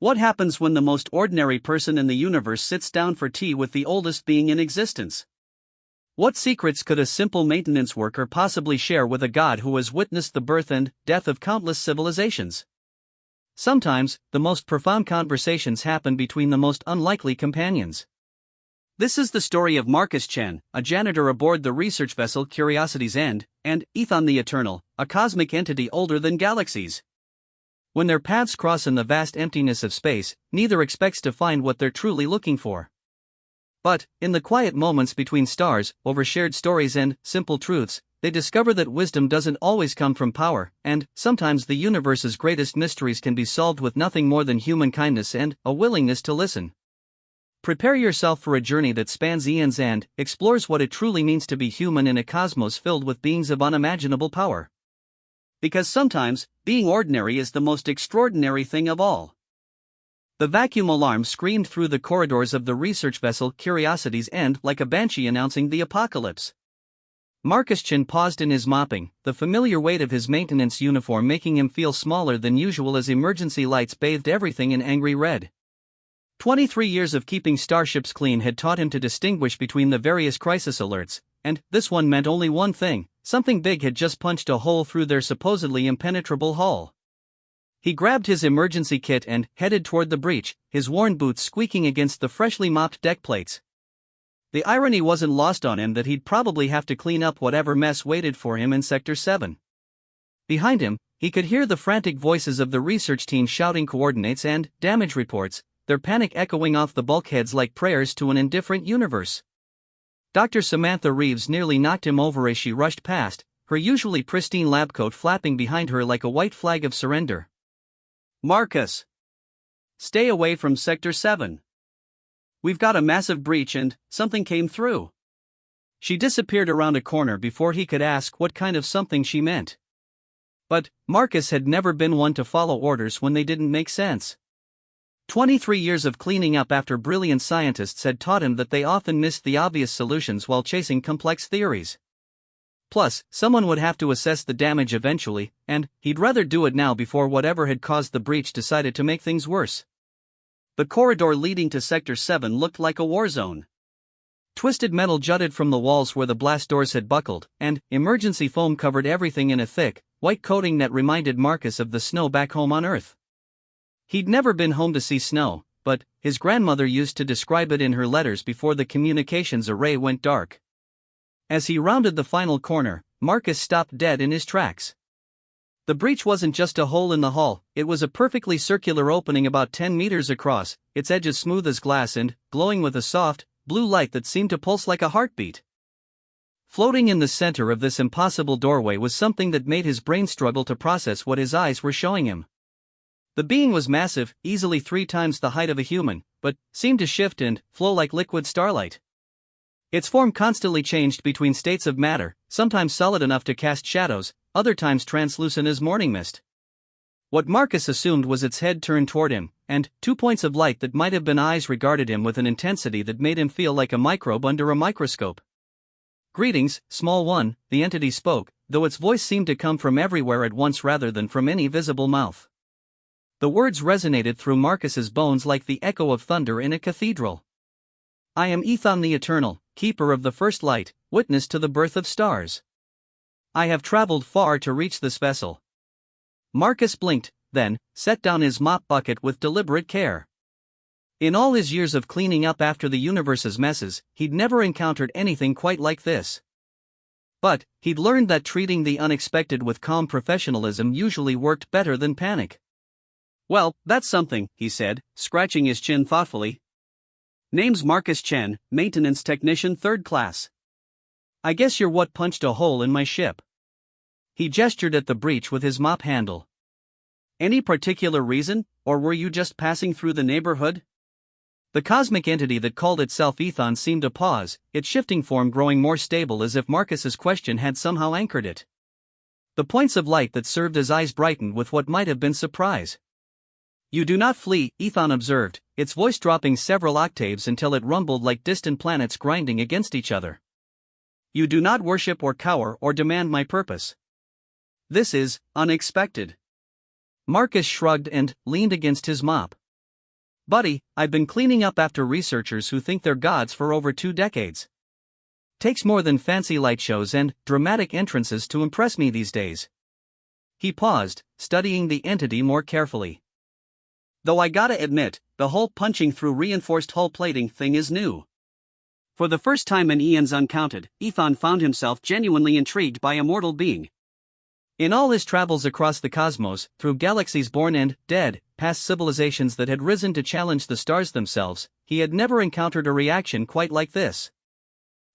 What happens when the most ordinary person in the universe sits down for tea with the oldest being in existence? What secrets could a simple maintenance worker possibly share with a god who has witnessed the birth and death of countless civilizations? Sometimes, the most profound conversations happen between the most unlikely companions. This is the story of Marcus Chen, a janitor aboard the research vessel Curiosity's End, and Ethon the Eternal, a cosmic entity older than galaxies. When their paths cross in the vast emptiness of space, neither expects to find what they're truly looking for. But, in the quiet moments between stars, over shared stories and simple truths, they discover that wisdom doesn't always come from power, and sometimes the universe's greatest mysteries can be solved with nothing more than human kindness and a willingness to listen. Prepare yourself for a journey that spans eons and explores what it truly means to be human in a cosmos filled with beings of unimaginable power. Because sometimes, being ordinary is the most extraordinary thing of all. The vacuum alarm screamed through the corridors of the research vessel Curiosity's End like a banshee announcing the apocalypse. Marcus Chen paused in his mopping, the familiar weight of his maintenance uniform making him feel smaller than usual as emergency lights bathed everything in angry red. 23 years of keeping starships clean had taught him to distinguish between the various crisis alerts, and this one meant only one thing: something big had just punched a hole through their supposedly impenetrable hull. He grabbed his emergency kit and headed toward the breach, his worn boots squeaking against the freshly mopped deck plates. The irony wasn't lost on him that he'd probably have to clean up whatever mess waited for him in Sector 7. Behind him, he could hear the frantic voices of the research team shouting coordinates and damage reports, their panic echoing off the bulkheads like prayers to an indifferent universe. Dr. Samantha Reeves nearly knocked him over as she rushed past, her usually pristine lab coat flapping behind her like a white flag of surrender. "Marcus! Stay away from Sector 7. We've got a massive breach and something came through." She disappeared around a corner before he could ask what kind of something she meant. But Marcus had never been one to follow orders when they didn't make sense. 23 years of cleaning up after brilliant scientists had taught him that they often missed the obvious solutions while chasing complex theories. Plus, someone would have to assess the damage eventually, and he'd rather do it now before whatever had caused the breach decided to make things worse. The corridor leading to Sector 7 looked like a war zone. Twisted metal jutted from the walls where the blast doors had buckled, and emergency foam covered everything in a thick, white coating that reminded Marcus of the snow back home on Earth. He'd never been home to see snow, but his grandmother used to describe it in her letters before the communications array went dark. As he rounded the final corner, Marcus stopped dead in his tracks. The breach wasn't just a hole in the hull, it was a perfectly circular opening about 10 meters across, its edges smooth as glass and glowing with a soft, blue light that seemed to pulse like a heartbeat. Floating in the center of this impossible doorway was something that made his brain struggle to process what his eyes were showing him. The being was massive, easily 3 times the height of a human, but seemed to shift and flow like liquid starlight. Its form constantly changed between states of matter, sometimes solid enough to cast shadows, other times translucent as morning mist. What Marcus assumed was its head turned toward him, and 2 points of light that might have been eyes regarded him with an intensity that made him feel like a microbe under a microscope. "Greetings, small one," the entity spoke, though its voice seemed to come from everywhere at once rather than from any visible mouth. The words resonated through Marcus's bones like the echo of thunder in a cathedral. "I am Ethon the Eternal, keeper of the first light, witness to the birth of stars. I have traveled far to reach this vessel." Marcus blinked, then set down his mop bucket with deliberate care. In all his years of cleaning up after the universe's messes, he'd never encountered anything quite like this. But he'd learned that treating the unexpected with calm professionalism usually worked better than panic. "Well, that's something," he said, scratching his chin thoughtfully. "Name's Marcus Chen, maintenance technician 3rd class. I guess you're what punched a hole in my ship." He gestured at the breach with his mop handle. "Any particular reason, or were you just passing through the neighborhood?" The cosmic entity that called itself Ethon seemed to pause, its shifting form growing more stable as if Marcus's question had somehow anchored it. The points of light that served as eyes brightened with what might have been surprise. "You do not flee," Ethon observed, its voice dropping several octaves until it rumbled like distant planets grinding against each other. "You do not worship or cower or demand my purpose. This is unexpected." Marcus shrugged and leaned against his mop. Buddy, I've been cleaning up after researchers who think they're gods for over 2 decades. Takes more than fancy light shows and dramatic entrances to impress me these days. He paused, studying the entity more carefully. Though I gotta admit, the whole punching through reinforced hull plating thing is new. For the first time in eons uncounted, Ethan found himself genuinely intrigued by a mortal being. In all his travels across the cosmos, through galaxies born and dead, past civilizations that had risen to challenge the stars themselves, he had never encountered a reaction quite like this.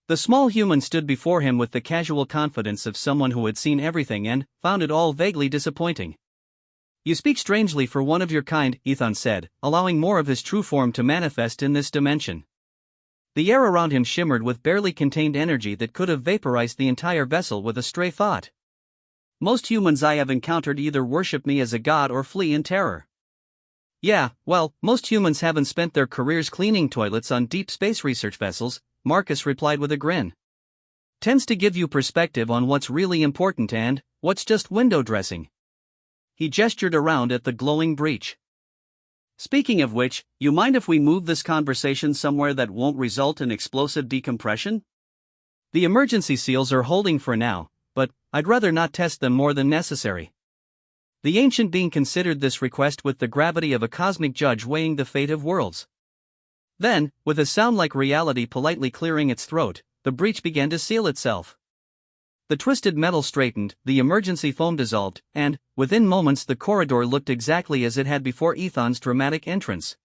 The small human stood before him with the casual confidence of someone who had seen everything and found it all vaguely disappointing. "You speak strangely for one of your kind," Ethan said, allowing more of his true form to manifest in this dimension. The air around him shimmered with barely contained energy that could have vaporized the entire vessel with a stray thought. "Most humans I have encountered either worship me as a god or flee in terror." "Yeah, well, most humans haven't spent their careers cleaning toilets on deep space research vessels," Marcus replied with a grin. "Tends to give you perspective on what's really important and what's just window dressing." He gestured around at the glowing breach. "Speaking of which, you mind if we move this conversation somewhere that won't result in explosive decompression? The emergency seals are holding for now, but I'd rather not test them more than necessary." The ancient being considered this request with the gravity of a cosmic judge weighing the fate of worlds. Then, with a sound like reality politely clearing its throat, the breach began to seal itself. The twisted metal straightened, the emergency foam dissolved, and, within moments, the corridor looked exactly as it had before Ethan's dramatic entrance.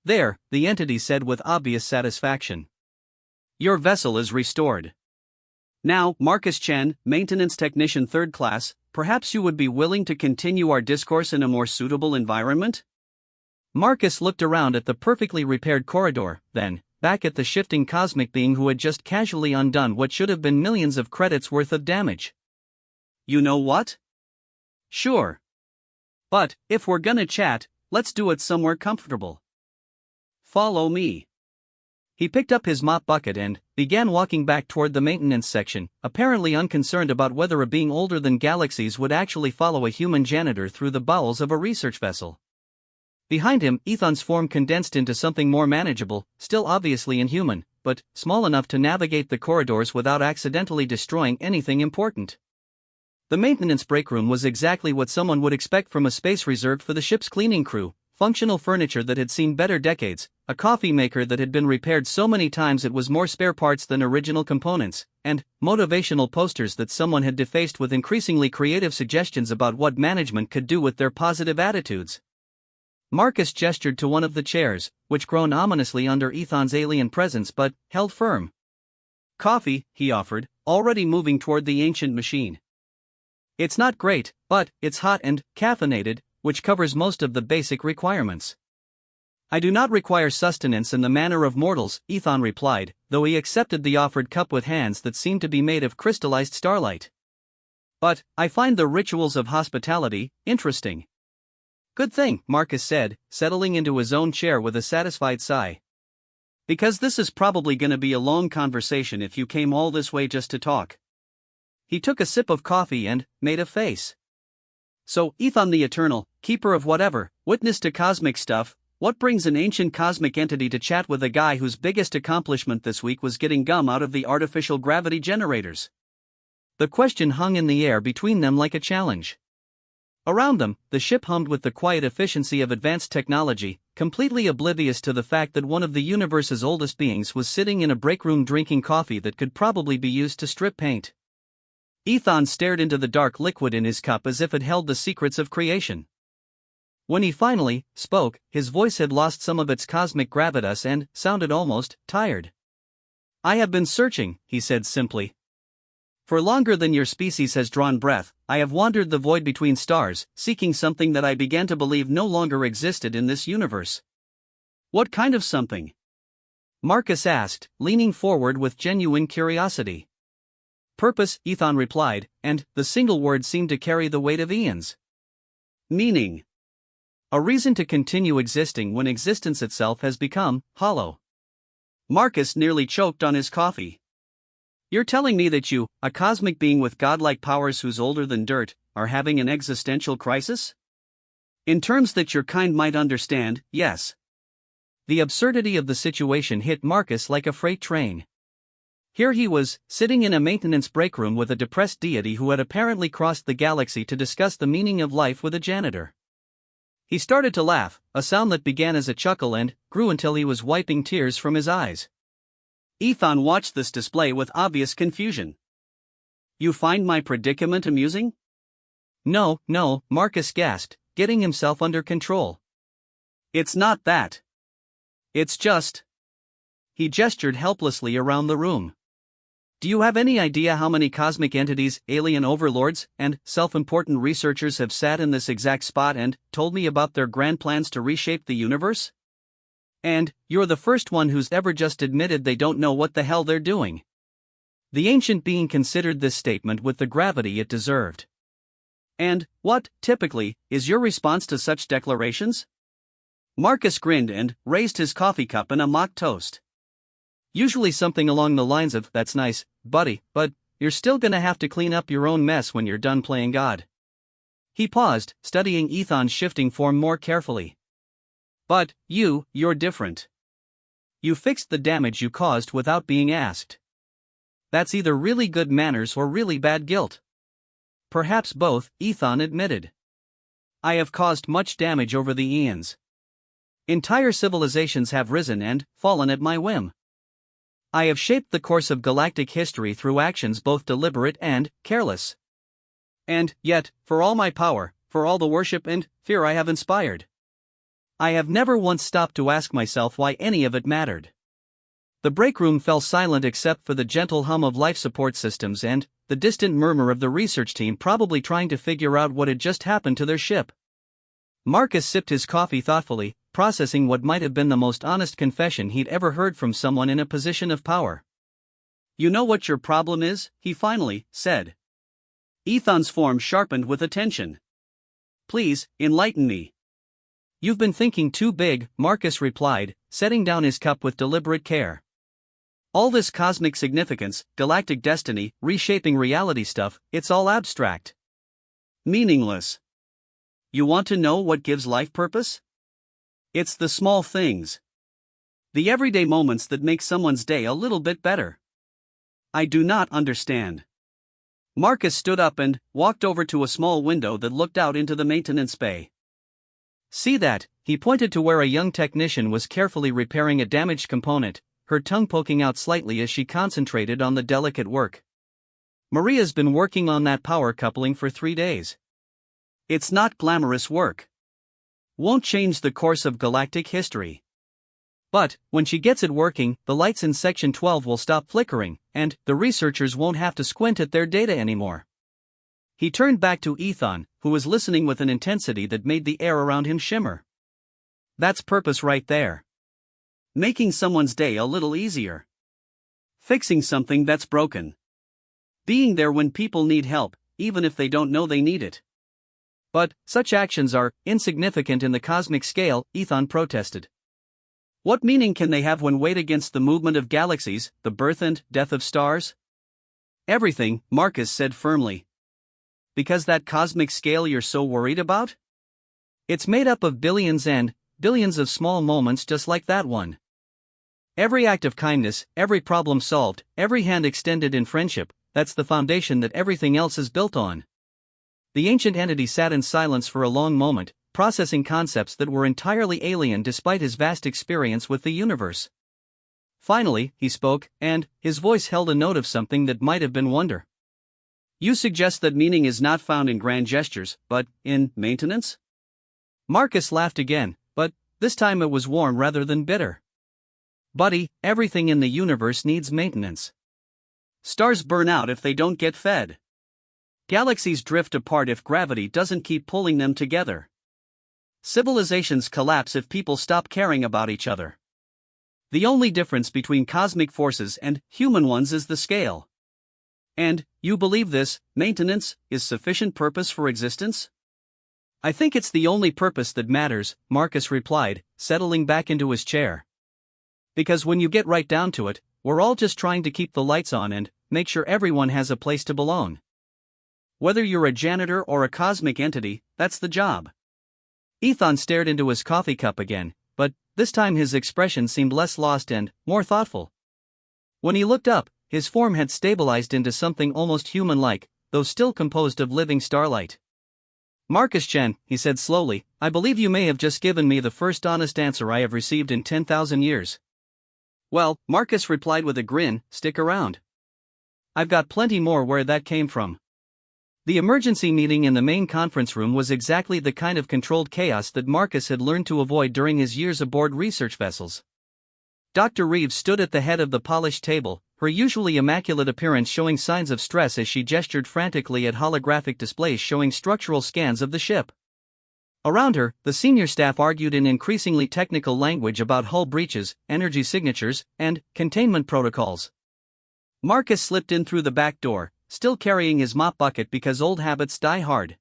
"There," the entity said with obvious satisfaction. "Your vessel is restored. Now, Marcus Chen, Maintenance Technician 3rd Class, perhaps you would be willing to continue our discourse in a more suitable environment?" Marcus looked around at the perfectly repaired corridor, then back at the shifting cosmic being who had just casually undone what should have been millions of credits worth of damage. "You know what? Sure. But, if we're gonna chat, let's do it somewhere comfortable. Follow me." He picked up his mop bucket and began walking back toward the maintenance section, apparently unconcerned about whether a being older than galaxies would actually follow a human janitor through the bowels of a research vessel. Behind him, Ethan's form condensed into something more manageable, still obviously inhuman, but small enough to navigate the corridors without accidentally destroying anything important. The maintenance break room was exactly what someone would expect from a space reserved for the ship's cleaning crew: functional furniture that had seen better decades, a coffee maker that had been repaired so many times it was more spare parts than original components, and motivational posters that someone had defaced with increasingly creative suggestions about what management could do with their positive attitudes. Marcus gestured to one of the chairs, which groaned ominously under Ethan's alien presence but held firm. "Coffee," he offered, already moving toward the ancient machine. "It's not great, but it's hot and caffeinated, which covers most of the basic requirements." "I do not require sustenance in the manner of mortals," Ethan replied, though he accepted the offered cup with hands that seemed to be made of crystallized starlight. "But I find the rituals of hospitality interesting." "Good thing," Marcus said, settling into his own chair with a satisfied sigh. "Because this is probably gonna be a long conversation if you came all this way just to talk." He took a sip of coffee and made a face. "So, Ethan the Eternal, keeper of whatever, witness to cosmic stuff, what brings an ancient cosmic entity to chat with a guy whose biggest accomplishment this week was getting gum out of the artificial gravity generators?" The question hung in the air between them like a challenge. Around them, the ship hummed with the quiet efficiency of advanced technology, completely oblivious to the fact that one of the universe's oldest beings was sitting in a break room drinking coffee that could probably be used to strip paint. Ethan stared into the dark liquid in his cup as if it held the secrets of creation. When he finally spoke, his voice had lost some of its cosmic gravitas and sounded almost tired. "I have been searching," he said simply. "For longer than your species has drawn breath, I have wandered the void between stars, seeking something that I began to believe no longer existed in this universe." "What kind of something?" Marcus asked, leaning forward with genuine curiosity. "Purpose," Ethan replied, and the single word seemed to carry the weight of eons. "Meaning. A reason to continue existing when existence itself has become hollow." Marcus nearly choked on his coffee. "You're telling me that you, a cosmic being with godlike powers who's older than dirt, are having an existential crisis?" "In terms that your kind might understand, yes. The absurdity of the situation hit Marcus like a freight train. Here he was, sitting in a maintenance break room with a depressed deity who had apparently crossed the galaxy to discuss the meaning of life with a janitor. He started to laugh, a sound that began as a chuckle and grew until he was wiping tears from his eyes. Ethan watched this display with obvious confusion. "You find my predicament amusing?" No, Marcus gasped, getting himself under control. "It's not that. It's just..." He gestured helplessly around the room. "Do you have any idea how many cosmic entities, alien overlords, and self-important researchers have sat in this exact spot and told me about their grand plans to reshape the universe? And you're the first one who's ever just admitted they don't know what the hell they're doing." The ancient being considered this statement with the gravity it deserved. "And what, typically, is your response to such declarations?" Marcus grinned and raised his coffee cup in a mock toast. "Usually something along the lines of, 'That's nice, buddy, but you're still gonna have to clean up your own mess when you're done playing God.'" He paused, studying Ethan's shifting form more carefully. "But you're different. You fixed the damage you caused without being asked. That's either really good manners or really bad guilt." "Perhaps both," Ethan admitted. "I have caused much damage over the eons. Entire civilizations have risen and fallen at my whim. I have shaped the course of galactic history through actions both deliberate and careless. And yet, for all my power, for all the worship and fear I have inspired, I have never once stopped to ask myself why any of it mattered." The break room fell silent except for the gentle hum of life support systems and the distant murmur of the research team probably trying to figure out what had just happened to their ship. Marcus sipped his coffee thoughtfully, processing what might have been the most honest confession he'd ever heard from someone in a position of power. "You know what your problem is?" he finally said. Ethan's form sharpened with attention. "Please, enlighten me." "You've been thinking too big," Marcus replied, setting down his cup with deliberate care. "All this cosmic significance, galactic destiny, reshaping reality stuff, it's all abstract. Meaningless. You want to know what gives life purpose? It's the small things. The everyday moments that make someone's day a little bit better." "I do not understand." Marcus stood up and walked over to a small window that looked out into the maintenance bay. "See that?" He pointed to where a young technician was carefully repairing a damaged component, her tongue poking out slightly as she concentrated on the delicate work. "Maria's been working on that power coupling for 3 days. It's not glamorous work. Won't change the course of galactic history. But when she gets it working, the lights in Section 12 will stop flickering, and the researchers won't have to squint at their data anymore." He turned back to Ethan, who was listening with an intensity that made the air around him shimmer. "That's purpose right there. Making someone's day a little easier. Fixing something that's broken. Being there when people need help, even if they don't know they need it." "But such actions are insignificant in the cosmic scale," Ethan protested. "What meaning can they have when weighed against the movement of galaxies, the birth and death of stars?" "Everything," Marcus said firmly. "Because that cosmic scale you're so worried about? It's made up of billions and billions of small moments just like that one. Every act of kindness, every problem solved, every hand extended in friendship, that's the foundation that everything else is built on." The ancient entity sat in silence for a long moment, processing concepts that were entirely alien despite his vast experience with the universe. Finally, he spoke, and his voice held a note of something that might have been wonder. "You suggest that meaning is not found in grand gestures, but in maintenance?" Marcus laughed again, but this time it was warm rather than bitter. "Buddy, everything in the universe needs maintenance. Stars burn out if they don't get fed. Galaxies drift apart if gravity doesn't keep pulling them together. Civilizations collapse if people stop caring about each other. The only difference between cosmic forces and human ones is the scale. And, you believe this, maintenance, is sufficient purpose for existence?" "I think it's the only purpose that matters," Marcus replied, settling back into his chair. "Because when you get right down to it, we're all just trying to keep the lights on and make sure everyone has a place to belong. Whether you're a janitor or a cosmic entity, that's the job." Ethan stared into his coffee cup again, but this time his expression seemed less lost and more thoughtful. When he looked up, his form had stabilized into something almost human-like, though still composed of living starlight. "Marcus Chen," he said slowly, "I believe you may have just given me the first honest answer I have received in 10,000 years. Well, Marcus replied with a grin, "Stick around. I've got plenty more where that came from." The emergency meeting in the main conference room was exactly the kind of controlled chaos that Marcus had learned to avoid during his years aboard research vessels. Dr. Reeves stood at the head of the polished table, her usually immaculate appearance showing signs of stress as she gestured frantically at holographic displays showing structural scans of the ship. Around her, the senior staff argued in increasingly technical language about hull breaches, energy signatures, and containment protocols. Marcus slipped in through the back door, still carrying his mop bucket because old habits die hard.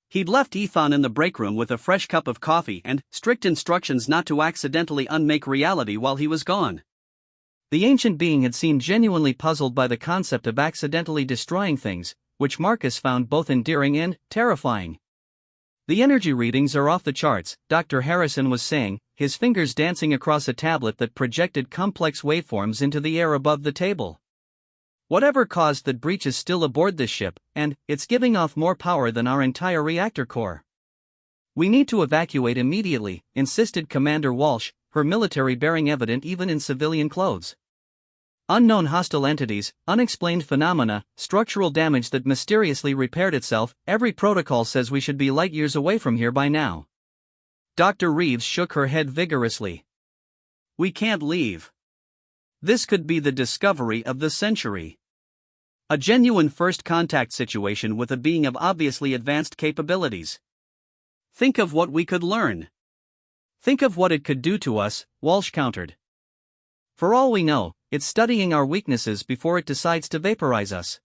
He'd left Ethan in the break room with a fresh cup of coffee and strict instructions not to accidentally unmake reality while he was gone. The ancient being had seemed genuinely puzzled by the concept of accidentally destroying things, which Marcus found both endearing and terrifying. "The energy readings are off the charts," Dr. Harrison was saying, his fingers dancing across a tablet that projected complex waveforms into the air above the table. "Whatever caused that breach is still aboard this ship, and it's giving off more power than our entire reactor core. We need to evacuate immediately," insisted Commander Walsh, her military bearing evident even in civilian clothes. "Unknown hostile entities, unexplained phenomena, structural damage that mysteriously repaired itself, every protocol says we should be light years away from here by now." Dr. Reeves shook her head vigorously. "We can't leave. This could be the discovery of the century. A genuine first contact situation with a being of obviously advanced capabilities. Think of what we could learn. Think of what it could do to us," Walsh countered. "For all we know, it's studying our weaknesses before it decides to vaporize us."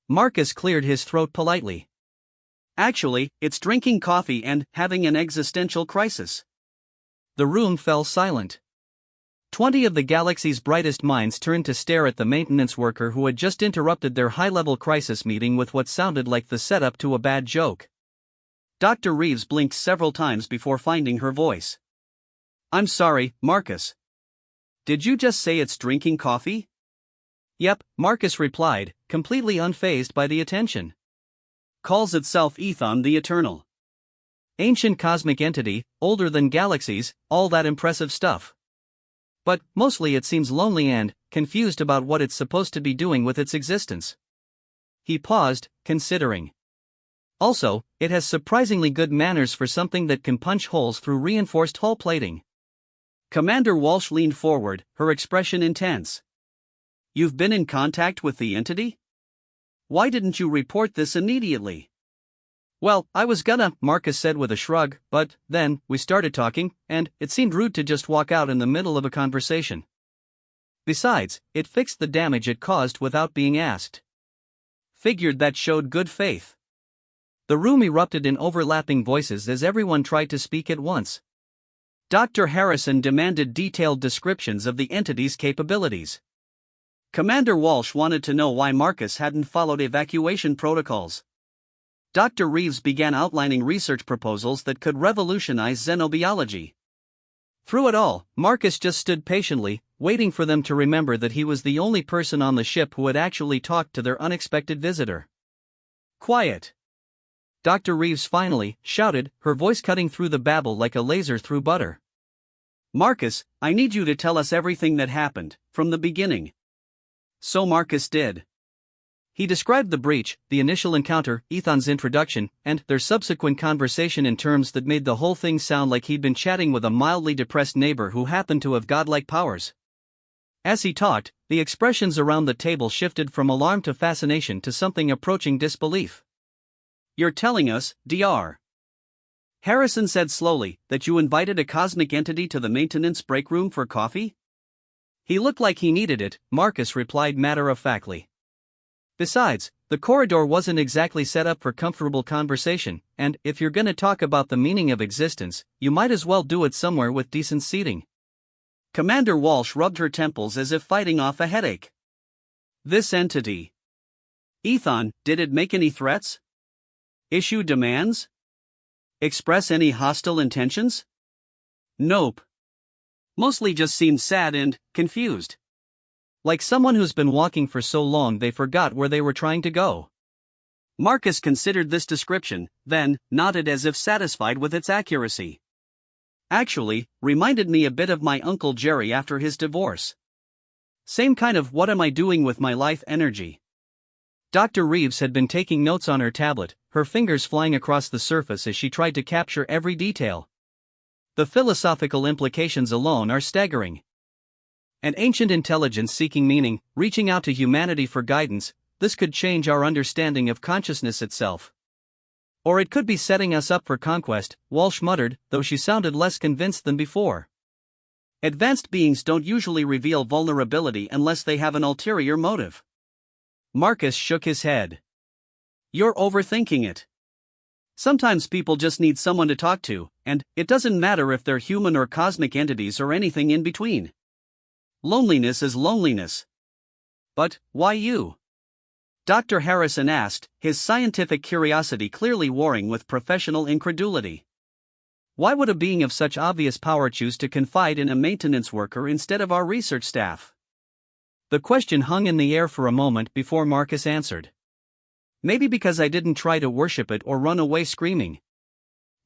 Marcus cleared his throat politely. "Actually, it's drinking coffee and having an existential crisis." The room fell silent. 20 of the galaxy's brightest minds turned to stare at the maintenance worker who had just interrupted their high-level crisis meeting with what sounded like the setup to a bad joke. Dr. Reeves blinked several times before finding her voice. "I'm sorry, Marcus. Did you just say it's drinking coffee?" "Yep," Marcus replied, completely unfazed by the attention. "Calls itself Ethan the Eternal. Ancient cosmic entity, older than galaxies, all that impressive stuff. But, mostly it seems lonely and confused about what it's supposed to be doing with its existence." He paused, considering. "Also, it has surprisingly good manners for something that can punch holes through reinforced hull plating." Commander Walsh leaned forward, her expression intense. "You've been in contact with the entity? Why didn't you report this immediately?" "Well, I was gonna," Marcus said with a shrug, "but then we started talking, and it seemed rude to just walk out in the middle of a conversation. Besides, it fixed the damage it caused without being asked. Figured that showed good faith." The room erupted in overlapping voices as everyone tried to speak at once. Dr. Harrison demanded detailed descriptions of the entity's capabilities. Commander Walsh wanted to know why Marcus hadn't followed evacuation protocols. Dr. Reeves began outlining research proposals that could revolutionize xenobiology. Through it all, Marcus just stood patiently, waiting for them to remember that he was the only person on the ship who had actually talked to their unexpected visitor. "Quiet!" Dr. Reeves finally shouted, her voice cutting through the babble like a laser through butter. "Marcus, I need you to tell us everything that happened, from the beginning." So Marcus did. He described the breach, the initial encounter, Ethan's introduction, and their subsequent conversation in terms that made the whole thing sound like he'd been chatting with a mildly depressed neighbor who happened to have godlike powers. As he talked, the expressions around the table shifted from alarm to fascination to something approaching disbelief. "You're telling us, Dr. Harrison said slowly, that you invited a cosmic entity to the maintenance break room for coffee?" "He looked like he needed it," Marcus replied matter-of-factly. "Besides, the corridor wasn't exactly set up for comfortable conversation, and if you're gonna talk about the meaning of existence, you might as well do it somewhere with decent seating." Commander Walsh rubbed her temples as if fighting off a headache. "This entity. Ethan, did it make any threats? Issue demands? Express any hostile intentions?" "Nope. Mostly just seemed sad and confused. Like someone who's been walking for so long they forgot where they were trying to go. Marcus considered this description, then nodded as if satisfied with its accuracy. Actually, reminded me a bit of my Uncle Jerry after his divorce. Same kind of what am I doing with my life energy. Dr. Reeves had been taking notes on her tablet, her fingers flying across the surface as she tried to capture every detail. The philosophical implications alone are staggering. An ancient intelligence seeking meaning, reaching out to humanity for guidance, this could change our understanding of consciousness itself. Or it could be setting us up for conquest, Walsh muttered, though she sounded less convinced than before. Advanced beings don't usually reveal vulnerability unless they have an ulterior motive. Marcus shook his head. You're overthinking it. Sometimes people just need someone to talk to, and it doesn't matter if they're human or cosmic entities or anything in between. Loneliness is loneliness. But, why you? Dr. Harrison asked, his scientific curiosity clearly warring with professional incredulity. Why would a being of such obvious power choose to confide in a maintenance worker instead of our research staff? The question hung in the air for a moment before Marcus answered. Maybe because I didn't try to worship it or run away screaming.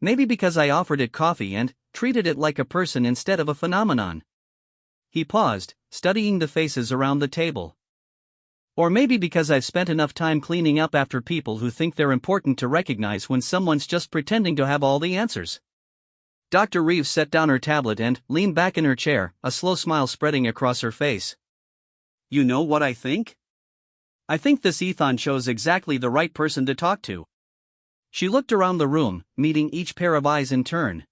Maybe because I offered it coffee and treated it like a person instead of a phenomenon. He paused, studying the faces around the table. Or maybe because I've spent enough time cleaning up after people who think they're important to recognize when someone's just pretending to have all the answers. Dr. Reeves set down her tablet and leaned back in her chair, a slow smile spreading across her face. You know what I think? I think this Ethan shows exactly the right person to talk to. She looked around the room, meeting each pair of eyes in turn.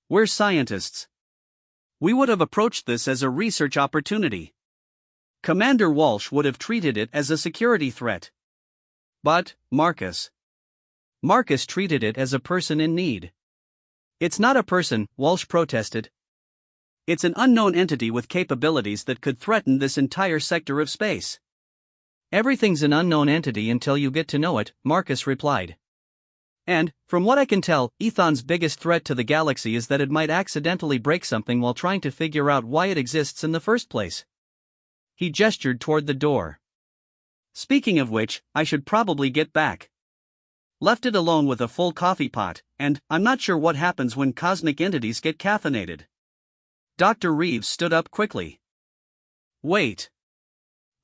We're scientists. We would have approached this as a research opportunity. Commander Walsh would have treated it as a security threat. But, Marcus treated it as a person in need. It's not a person, Walsh protested. It's an unknown entity with capabilities that could threaten this entire sector of space. Everything's an unknown entity until you get to know it, Marcus replied. And, from what I can tell, Ethan's biggest threat to the galaxy is that it might accidentally break something while trying to figure out why it exists in the first place. He gestured toward the door. Speaking of which, I should probably get back. Left it alone with a full coffee pot, and I'm not sure what happens when cosmic entities get caffeinated. Dr. Reeves stood up quickly. Wait.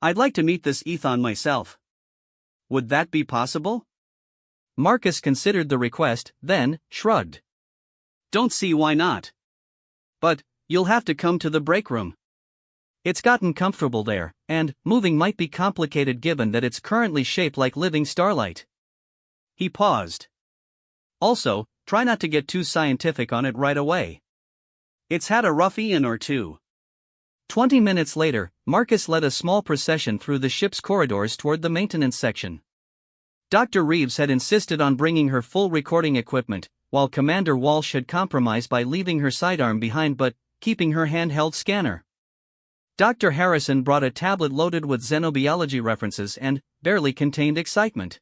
I'd like to meet this Ethan myself. Would that be possible? Marcus considered the request, then shrugged. Don't see why not. But you'll have to come to the break room. It's gotten comfortable there, and moving might be complicated given that it's currently shaped like living starlight. He paused. Also, try not to get too scientific on it right away. It's had a rough eon or two. 20 minutes later, Marcus led a small procession through the ship's corridors toward the maintenance section. Dr. Reeves had insisted on bringing her full recording equipment, while Commander Walsh had compromised by leaving her sidearm behind but keeping her handheld scanner. Dr. Harrison brought a tablet loaded with xenobiology references and barely contained excitement.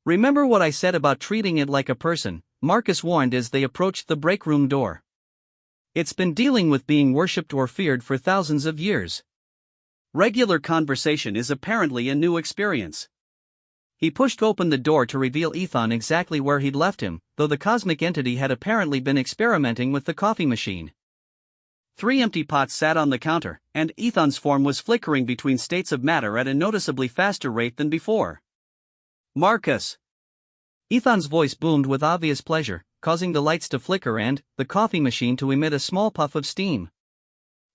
Remember what I said about treating it like a person, Marcus warned as they approached the break room door. It's been dealing with being worshipped or feared for thousands of years. Regular conversation is apparently a new experience. He pushed open the door to reveal Ethan exactly where he'd left him, though the cosmic entity had apparently been experimenting with the coffee machine. 3 empty pots sat on the counter, and Ethan's form was flickering between states of matter at a noticeably faster rate than before. Marcus! Ethan's voice boomed with obvious pleasure, causing the lights to flicker and the coffee machine to emit a small puff of steam.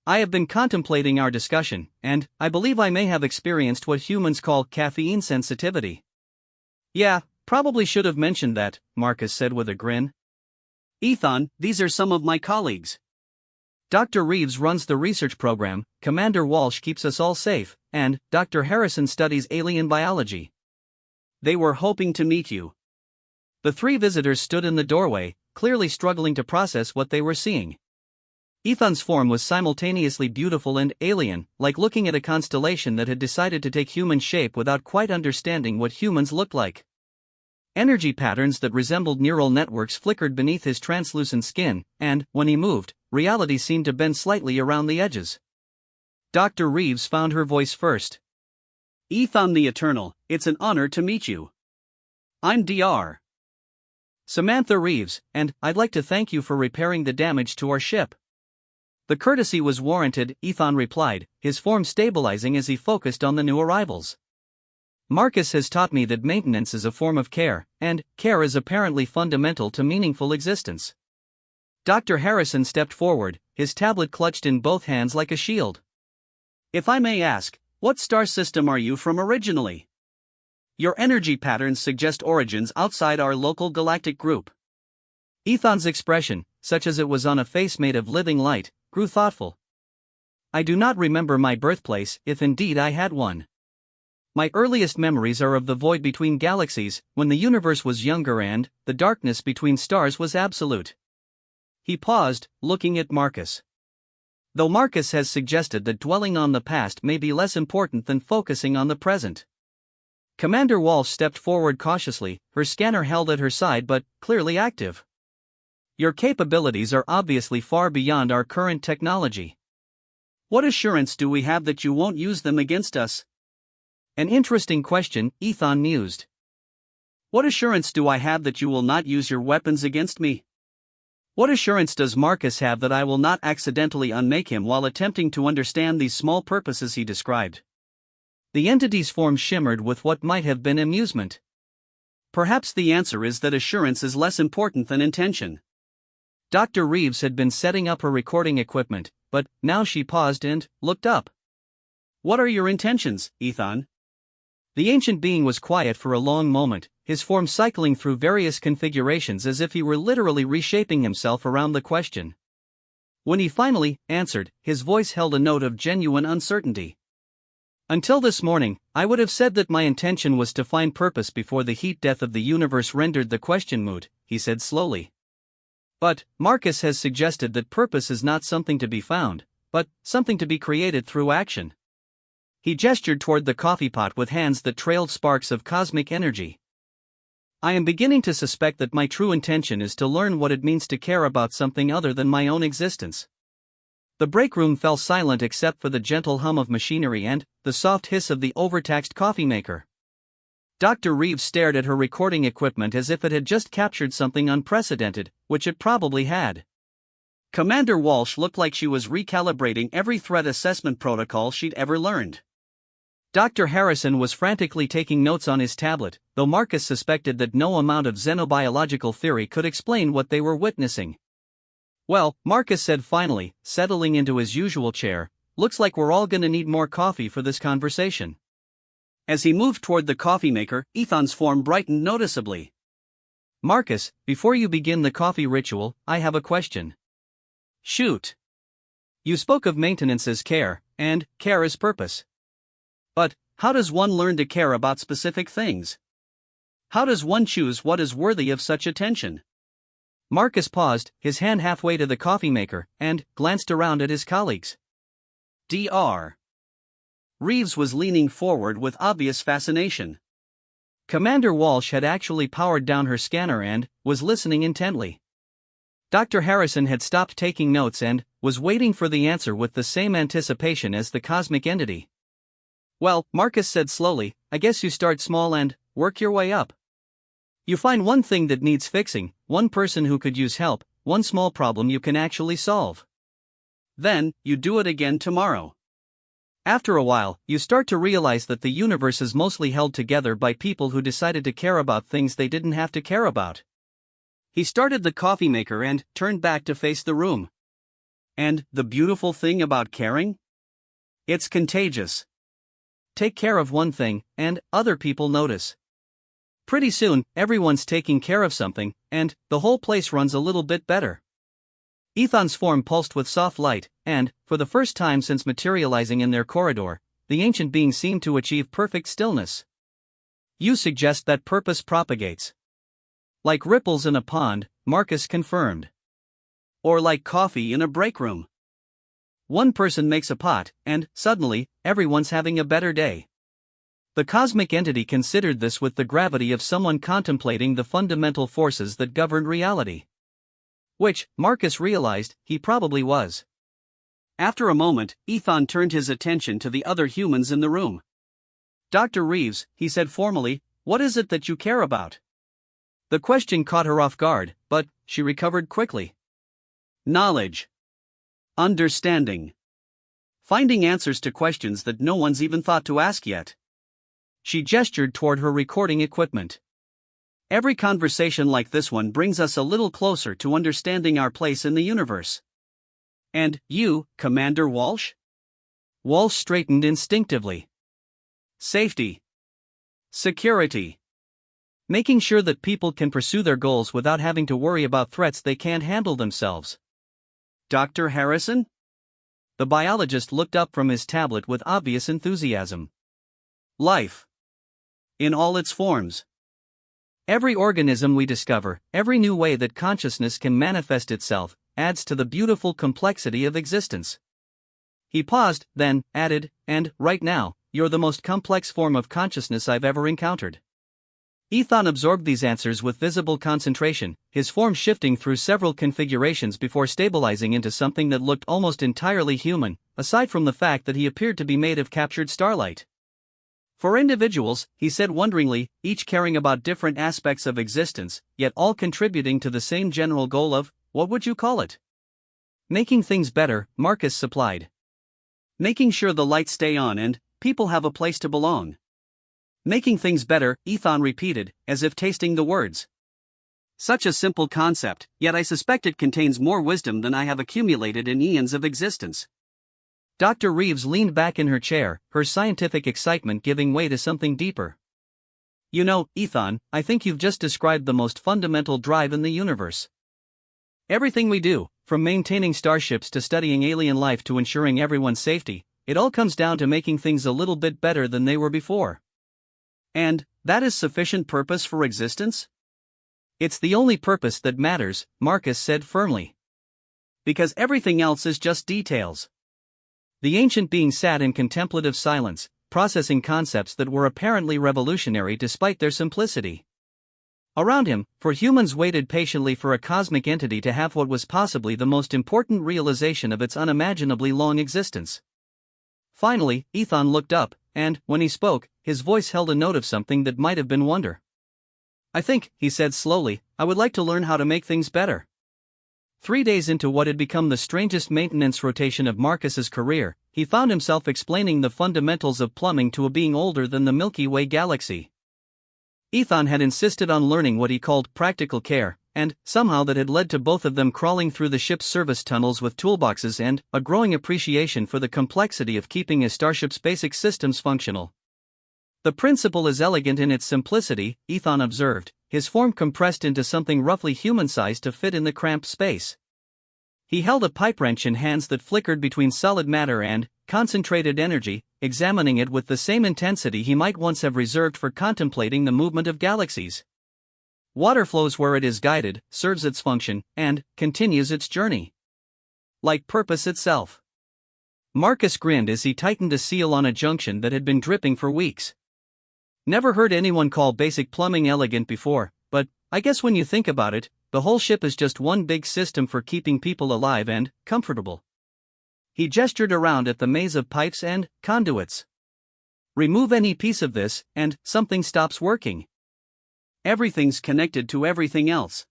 I have been contemplating our discussion, and I believe I may have experienced what humans call caffeine sensitivity. Yeah, probably should have mentioned that, Marcus said with a grin. Ethan, these are some of my colleagues. Dr. Reeves runs the research program, Commander Walsh keeps us all safe, and Dr. Harrison studies alien biology. They were hoping to meet you. The 3 visitors stood in the doorway, clearly struggling to process what they were seeing. Ethan's form was simultaneously beautiful and alien, like looking at a constellation that had decided to take human shape without quite understanding what humans looked like. Energy patterns that resembled neural networks flickered beneath his translucent skin, and, when he moved, reality seemed to bend slightly around the edges. Dr. Reeves found her voice first. Ethan the Eternal, it's an honor to meet you. I'm Dr. Samantha Reeves, and I'd like to thank you for repairing the damage to our ship. The courtesy was warranted, Ethan replied, his form stabilizing as he focused on the new arrivals. Marcus has taught me that maintenance is a form of care, and care is apparently fundamental to meaningful existence. Dr. Harrison stepped forward, his tablet clutched in both hands like a shield. If I may ask, what star system are you from originally? Your energy patterns suggest origins outside our local galactic group. Ethan's expression, such as it was on a face made of living light, grew thoughtful. I do not remember my birthplace, if indeed I had one. My earliest memories are of the void between galaxies, when the universe was younger and the darkness between stars was absolute. He paused, looking at Marcus. Though Marcus has suggested that dwelling on the past may be less important than focusing on the present. Commander Walsh stepped forward cautiously, her scanner held at her side but clearly active. Your capabilities are obviously far beyond our current technology. What assurance do we have that you won't use them against us? An interesting question, Ethan mused. What assurance do I have that you will not use your weapons against me? What assurance does Marcus have that I will not accidentally unmake him while attempting to understand these small purposes he described? The entity's form shimmered with what might have been amusement. Perhaps the answer is that assurance is less important than intention. Dr. Reeves had been setting up her recording equipment, but now she paused and looked up. What are your intentions, Ethan? The ancient being was quiet for a long moment, his form cycling through various configurations as if he were literally reshaping himself around the question. When he finally answered, his voice held a note of genuine uncertainty. Until this morning, I would have said that my intention was to find purpose before the heat death of the universe rendered the question moot, he said slowly. But Marcus has suggested that purpose is not something to be found, but something to be created through action. He gestured toward the coffee pot with hands that trailed sparks of cosmic energy. I am beginning to suspect that my true intention is to learn what it means to care about something other than my own existence. The break room fell silent except for the gentle hum of machinery and the soft hiss of the overtaxed coffee maker. Dr. Reeves stared at her recording equipment as if it had just captured something unprecedented, which it probably had. Commander Walsh looked like she was recalibrating every threat assessment protocol she'd ever learned. Dr. Harrison was frantically taking notes on his tablet, though Marcus suspected that no amount of xenobiological theory could explain what they were witnessing. Well, Marcus said finally, settling into his usual chair, looks like we're all gonna need more coffee for this conversation. As he moved toward the coffee maker, Ethan's form brightened noticeably. Marcus, before you begin the coffee ritual, I have a question. Shoot. You spoke of maintenance as care, and care as purpose. But, how does one learn to care about specific things? How does one choose what is worthy of such attention? Marcus paused, his hand halfway to the coffee maker, and glanced around at his colleagues. Dr. Reeves was leaning forward with obvious fascination. Commander Walsh had actually powered down her scanner and was listening intently. Dr. Harrison had stopped taking notes and was waiting for the answer with the same anticipation as the cosmic entity. Well, Marcus said slowly, I guess you start small and work your way up. You find one thing that needs fixing, one person who could use help, one small problem you can actually solve. Then, you do it again tomorrow. After a while, you start to realize that the universe is mostly held together by people who decided to care about things they didn't have to care about. He started the coffee maker and turned back to face the room. And the beautiful thing about caring? It's contagious. Take care of one thing, and other people notice. Pretty soon, everyone's taking care of something, and the whole place runs a little bit better. Ethan's form pulsed with soft light, and, for the first time since materializing in their corridor, the ancient being seemed to achieve perfect stillness. You suggest that purpose propagates. Like ripples in a pond, Marcus confirmed. Or like coffee in a break room. One person makes a pot, and, suddenly, everyone's having a better day. The cosmic entity considered this with the gravity of someone contemplating the fundamental forces that govern reality. Which, Marcus realized, he probably was. After a moment, Ethan turned his attention to the other humans in the room. "Dr. Reeves," he said formally, "what is it that you care about?" The question caught her off guard, but she recovered quickly. Knowledge. Understanding. Finding answers to questions that no one's even thought to ask yet. She gestured toward her recording equipment. Every conversation like this one brings us a little closer to understanding our place in the universe. And you, Commander Walsh? Walsh straightened instinctively. Safety. Security. Making sure that people can pursue their goals without having to worry about threats they can't handle themselves. Dr. Harrison? The biologist looked up from his tablet with obvious enthusiasm. Life. In all its forms. Every organism we discover, every new way that consciousness can manifest itself, adds to the beautiful complexity of existence. He paused, then added, and, right now, you're the most complex form of consciousness I've ever encountered. Ethan absorbed these answers with visible concentration, his form shifting through several configurations before stabilizing into something that looked almost entirely human, aside from the fact that he appeared to be made of captured starlight. For individuals, he said wonderingly, each caring about different aspects of existence, yet all contributing to the same general goal of, what would you call it? Making things better, Marcus supplied. Making sure the lights stay on and people have a place to belong. Making things better, Ethan repeated, as if tasting the words. Such a simple concept, yet I suspect it contains more wisdom than I have accumulated in eons of existence. Dr. Reeves leaned back in her chair, her scientific excitement giving way to something deeper. You know, Ethan, I think you've just described the most fundamental drive in the universe. Everything we do, from maintaining starships to studying alien life to ensuring everyone's safety, it all comes down to making things a little bit better than they were before. And that is sufficient purpose for existence? It's the only purpose that matters, Marcus said firmly. Because everything else is just details. The ancient being sat in contemplative silence, processing concepts that were apparently revolutionary despite their simplicity. Around him, for humans waited patiently for a cosmic entity to have what was possibly the most important realization of its unimaginably long existence. Finally, Ethan looked up, and, when he spoke, his voice held a note of something that might have been wonder. I think, he said slowly, I would like to learn how to make things better. 3 days into what had become the strangest maintenance rotation of Marcus's career, he found himself explaining the fundamentals of plumbing to a being older than the Milky Way galaxy. Ethan had insisted on learning what he called practical care, and somehow that had led to both of them crawling through the ship's service tunnels with toolboxes and a growing appreciation for the complexity of keeping a starship's basic systems functional. The principle is elegant in its simplicity, Ethan observed, his form compressed into something roughly human-sized to fit in the cramped space. He held a pipe wrench in hands that flickered between solid matter and concentrated energy, examining it with the same intensity he might once have reserved for contemplating the movement of galaxies. Water flows where it is guided, serves its function, and continues its journey. Like purpose itself. Marcus grinned as he tightened a seal on a junction that had been dripping for weeks. Never heard anyone call basic plumbing elegant before, but I guess when you think about it, the whole ship is just one big system for keeping people alive and comfortable. He gestured around at the maze of pipes and conduits. Remove any piece of this, and something stops working. Everything's connected to everything else.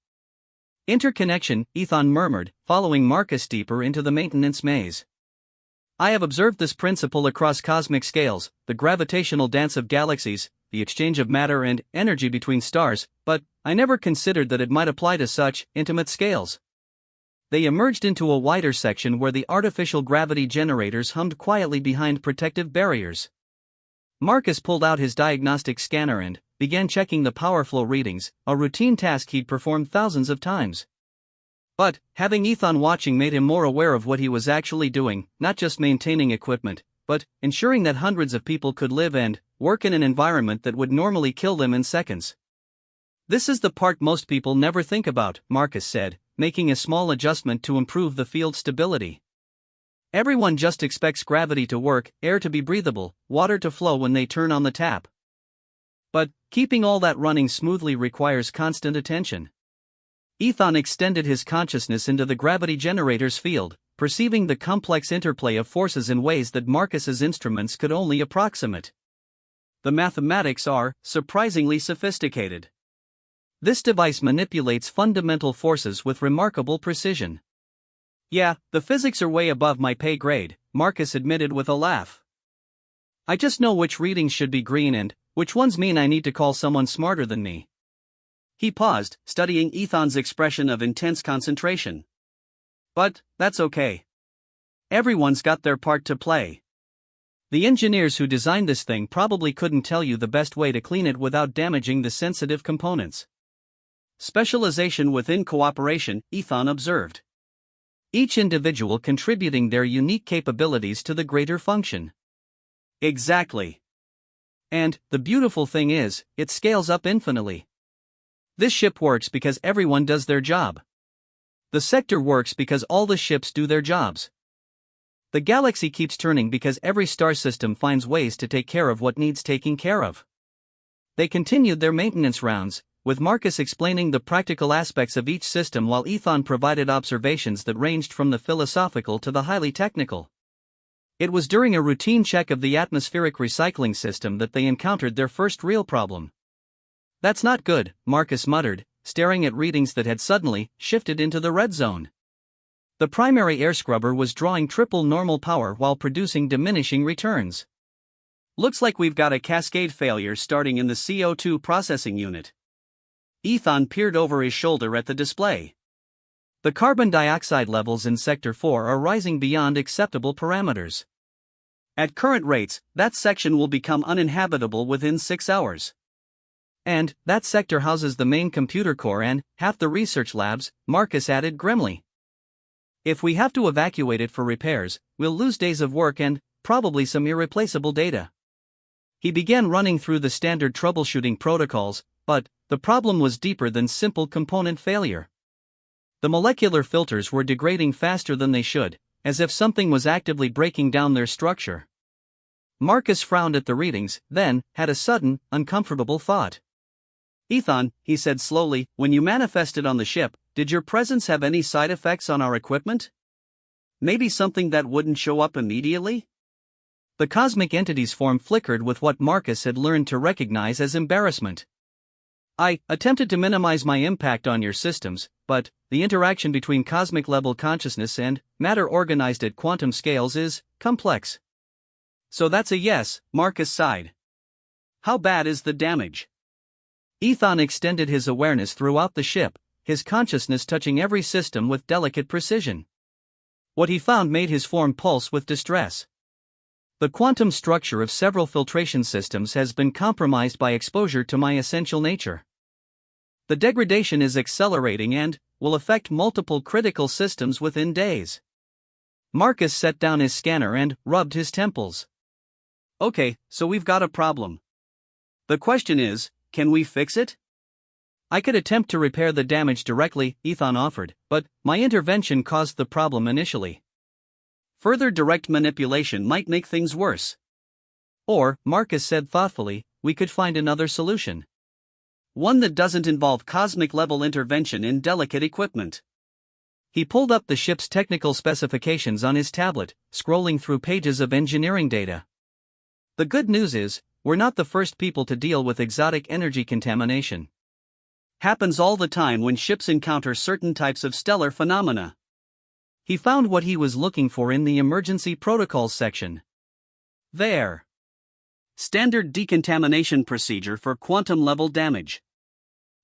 Interconnection, Ethan murmured, following Marcus deeper into the maintenance maze. I have observed this principle across cosmic scales, the gravitational dance of galaxies, the exchange of matter and energy between stars, but I never considered that it might apply to such intimate scales. They emerged into a wider section where the artificial gravity generators hummed quietly behind protective barriers. Marcus pulled out his diagnostic scanner and began checking the power flow readings, a routine task he'd performed thousands of times. But having Ethan watching made him more aware of what he was actually doing, not just maintaining equipment, but ensuring that hundreds of people could live and work in an environment that would normally kill them in seconds. This is the part most people never think about, Marcus said, making a small adjustment to improve the field's stability. Everyone just expects gravity to work, air to be breathable, water to flow when they turn on the tap. But keeping all that running smoothly requires constant attention. Ethan extended his consciousness into the gravity generator's field, perceiving the complex interplay of forces in ways that Marcus's instruments could only approximate. The mathematics are surprisingly sophisticated. This device manipulates fundamental forces with remarkable precision. Yeah, the physics are way above my pay grade, Marcus admitted with a laugh. I just know which readings should be green and which ones mean I need to call someone smarter than me. He paused, studying Ethan's expression of intense concentration. But that's okay. Everyone's got their part to play. The engineers who designed this thing probably couldn't tell you the best way to clean it without damaging the sensitive components. Specialization within cooperation, Ethan observed. Each individual contributing their unique capabilities to the greater function. Exactly. And the beautiful thing is, it scales up infinitely. This ship works because everyone does their job. The sector works because all the ships do their jobs. The galaxy keeps turning because every star system finds ways to take care of what needs taking care of. They continued their maintenance rounds, with Marcus explaining the practical aspects of each system while Ethan provided observations that ranged from the philosophical to the highly technical. It was during a routine check of the atmospheric recycling system that they encountered their first real problem. That's not good, Marcus muttered, staring at readings that had suddenly shifted into the red zone. The primary air scrubber was drawing triple normal power while producing diminishing returns. Looks like we've got a cascade failure starting in the CO2 processing unit. Ethan peered over his shoulder at the display. The carbon dioxide levels in Sector 4 are rising beyond acceptable parameters. At current rates, that section will become uninhabitable within 6 hours. And that sector houses the main computer core and half the research labs, Marcus added grimly. If we have to evacuate it for repairs, we'll lose days of work and probably some irreplaceable data. He began running through the standard troubleshooting protocols, but the problem was deeper than simple component failure. The molecular filters were degrading faster than they should, as if something was actively breaking down their structure. Marcus frowned at the readings, then had a sudden, uncomfortable thought. Ethan, he said slowly, when you manifested on the ship, did your presence have any side effects on our equipment? Maybe something that wouldn't show up immediately? The cosmic entity's form flickered with what Marcus had learned to recognize as embarrassment. I attempted to minimize my impact on your systems, but the interaction between cosmic-level consciousness and matter organized at quantum scales is complex. So that's a yes, Marcus sighed. How bad is the damage? Ethan extended his awareness throughout the ship, his consciousness touching every system with delicate precision. What he found made his form pulse with distress. The quantum structure of several filtration systems has been compromised by exposure to my essential nature. The degradation is accelerating and will affect multiple critical systems within days. Marcus set down his scanner and rubbed his temples. Okay, so we've got a problem. The question is, can we fix it? I could attempt to repair the damage directly, Ethan offered, but my intervention caused the problem initially. Further direct manipulation might make things worse. Or, Marcus said thoughtfully, we could find another solution. One that doesn't involve cosmic-level intervention in delicate equipment. He pulled up the ship's technical specifications on his tablet, scrolling through pages of engineering data. The good news is, we're not the first people to deal with exotic energy contamination. Happens all the time when ships encounter certain types of stellar phenomena. He found what he was looking for in the emergency protocols section. There. Standard decontamination procedure for quantum-level damage.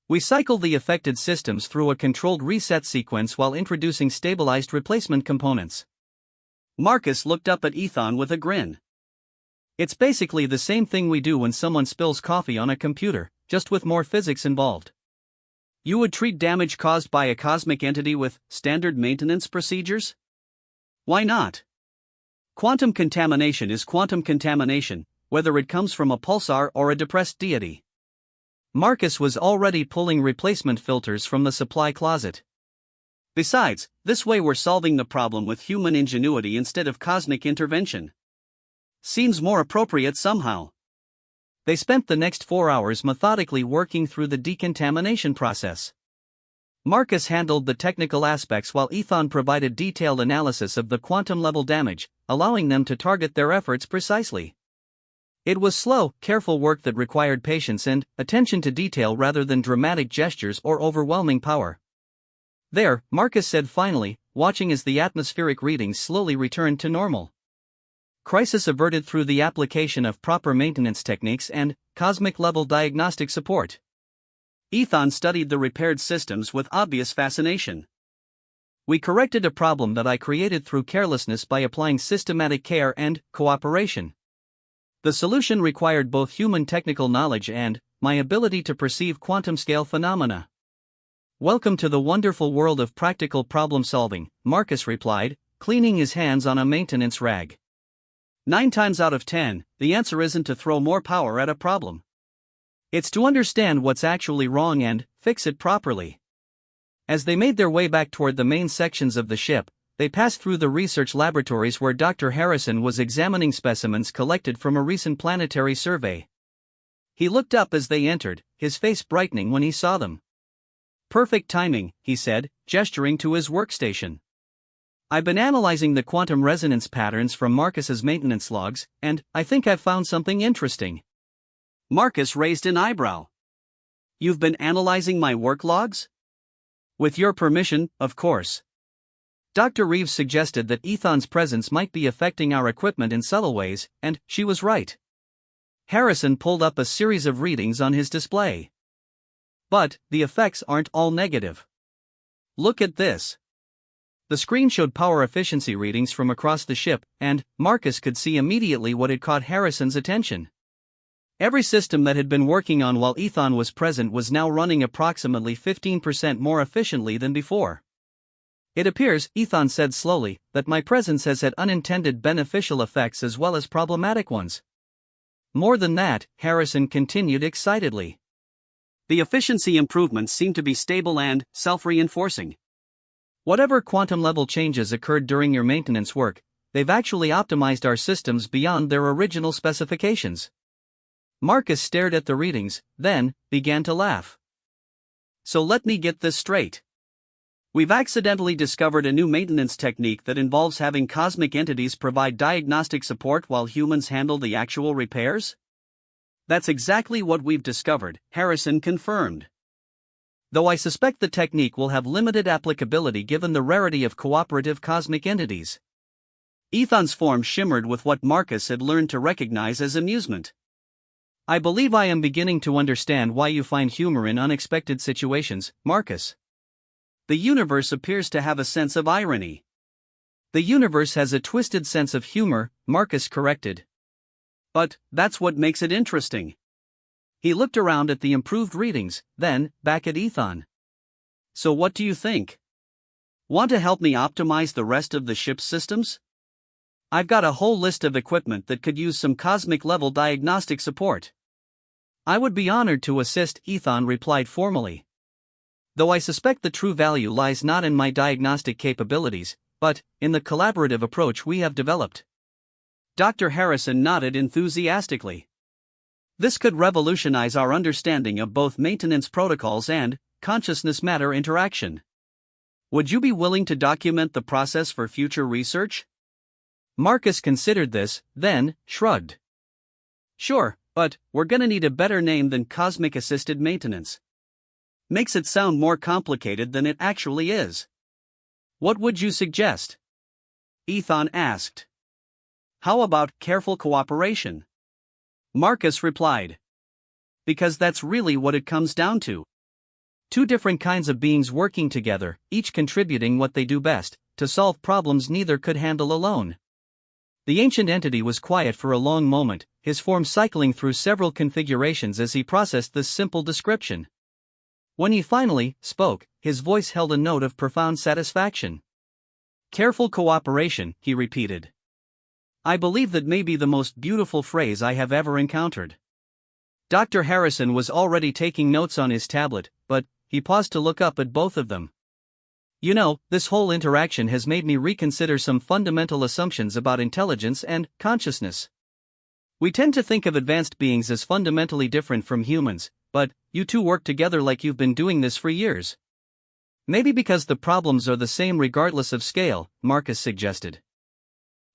We cycle the affected systems through a controlled reset sequence while introducing stabilized replacement components. Marcus looked up at Ethan with a grin. It's basically the same thing we do when someone spills coffee on a computer, just with more physics involved. You would treat damage caused by a cosmic entity with standard maintenance procedures? Why not? Quantum contamination is quantum contamination, whether it comes from a pulsar or a depressed deity. Marcus was already pulling replacement filters from the supply closet. Besides, this way we're solving the problem with human ingenuity instead of cosmic intervention. Seems more appropriate somehow. They spent the next 4 hours methodically working through the decontamination process. Marcus handled the technical aspects while Ethan provided detailed analysis of the quantum-level damage, allowing them to target their efforts precisely. It was slow, careful work that required patience and attention to detail rather than dramatic gestures or overwhelming power. "There," Marcus said finally, watching as the atmospheric readings slowly returned to normal. Crisis averted through the application of proper maintenance techniques and cosmic-level diagnostic support. Ethan studied the repaired systems with obvious fascination. "We corrected a problem that I created through carelessness by applying systematic care and cooperation. The solution required both human technical knowledge and my ability to perceive quantum-scale phenomena." "Welcome to the wonderful world of practical problem-solving," Marcus replied, cleaning his hands on a maintenance rag. 9 times out of 10, the answer isn't to throw more power at a problem. It's to understand what's actually wrong and fix it properly. As they made their way back toward the main sections of the ship, they passed through the research laboratories where Dr. Harrison was examining specimens collected from a recent planetary survey. He looked up as they entered, his face brightening when he saw them. "Perfect timing," he said, gesturing to his workstation. "I've been analyzing the quantum resonance patterns from Marcus's maintenance logs, and I think I've found something interesting." Marcus raised an eyebrow. "You've been analyzing my work logs?" "With your permission, of course." Dr. Reeves suggested that Ethan's presence might be affecting our equipment in subtle ways, and she was right. Harrison pulled up a series of readings on his display. "But the effects aren't all negative. Look at this." The screen showed power efficiency readings from across the ship, and Marcus could see immediately what had caught Harrison's attention. Every system that had been working on while Ethan was present was now running approximately 15% more efficiently than before. "It appears," Ethan said slowly, "that my presence has had unintended beneficial effects as well as problematic ones." "More than that," Harrison continued excitedly. "The efficiency improvements seem to be stable and self-reinforcing. Whatever quantum-level changes occurred during your maintenance work, they've actually optimized our systems beyond their original specifications." Marcus stared at the readings, then began to laugh. "So let me get this straight. We've accidentally discovered a new maintenance technique that involves having cosmic entities provide diagnostic support while humans handle the actual repairs?" "That's exactly what we've discovered," Harrison confirmed. "Though I suspect the technique will have limited applicability given the rarity of cooperative cosmic entities." Ethan's form shimmered with what Marcus had learned to recognize as amusement. "I believe I am beginning to understand why you find humor in unexpected situations, Marcus. The universe appears to have a sense of irony." "The universe has a twisted sense of humor," Marcus corrected. "But that's what makes it interesting." He looked around at the improved readings, then back at Ethan. "So what do you think? Want to help me optimize the rest of the ship's systems? I've got a whole list of equipment that could use some cosmic-level diagnostic support." "I would be honored to assist," Ethan replied formally. "Though I suspect the true value lies not in my diagnostic capabilities, but in the collaborative approach we have developed." Dr. Harrison nodded enthusiastically. "This could revolutionize our understanding of both maintenance protocols and consciousness-matter interaction. Would you be willing to document the process for future research?" Marcus considered this, then shrugged. "Sure, but we're gonna need a better name than cosmic-assisted maintenance. Makes it sound more complicated than it actually is." "What would you suggest?" Ethan asked. "How about careful cooperation?" Marcus replied. "Because that's really what it comes down to. Two different kinds of beings working together, each contributing what they do best, to solve problems neither could handle alone." The ancient entity was quiet for a long moment, his form cycling through several configurations as he processed this simple description. When he finally spoke, his voice held a note of profound satisfaction. "Careful cooperation," he repeated. "I believe that may be the most beautiful phrase I have ever encountered." Dr. Harrison was already taking notes on his tablet, but he paused to look up at both of them. "You know, this whole interaction has made me reconsider some fundamental assumptions about intelligence and consciousness. We tend to think of advanced beings as fundamentally different from humans, but you two work together like you've been doing this for years. Maybe because the problems are the same regardless of scale, Marcus suggested.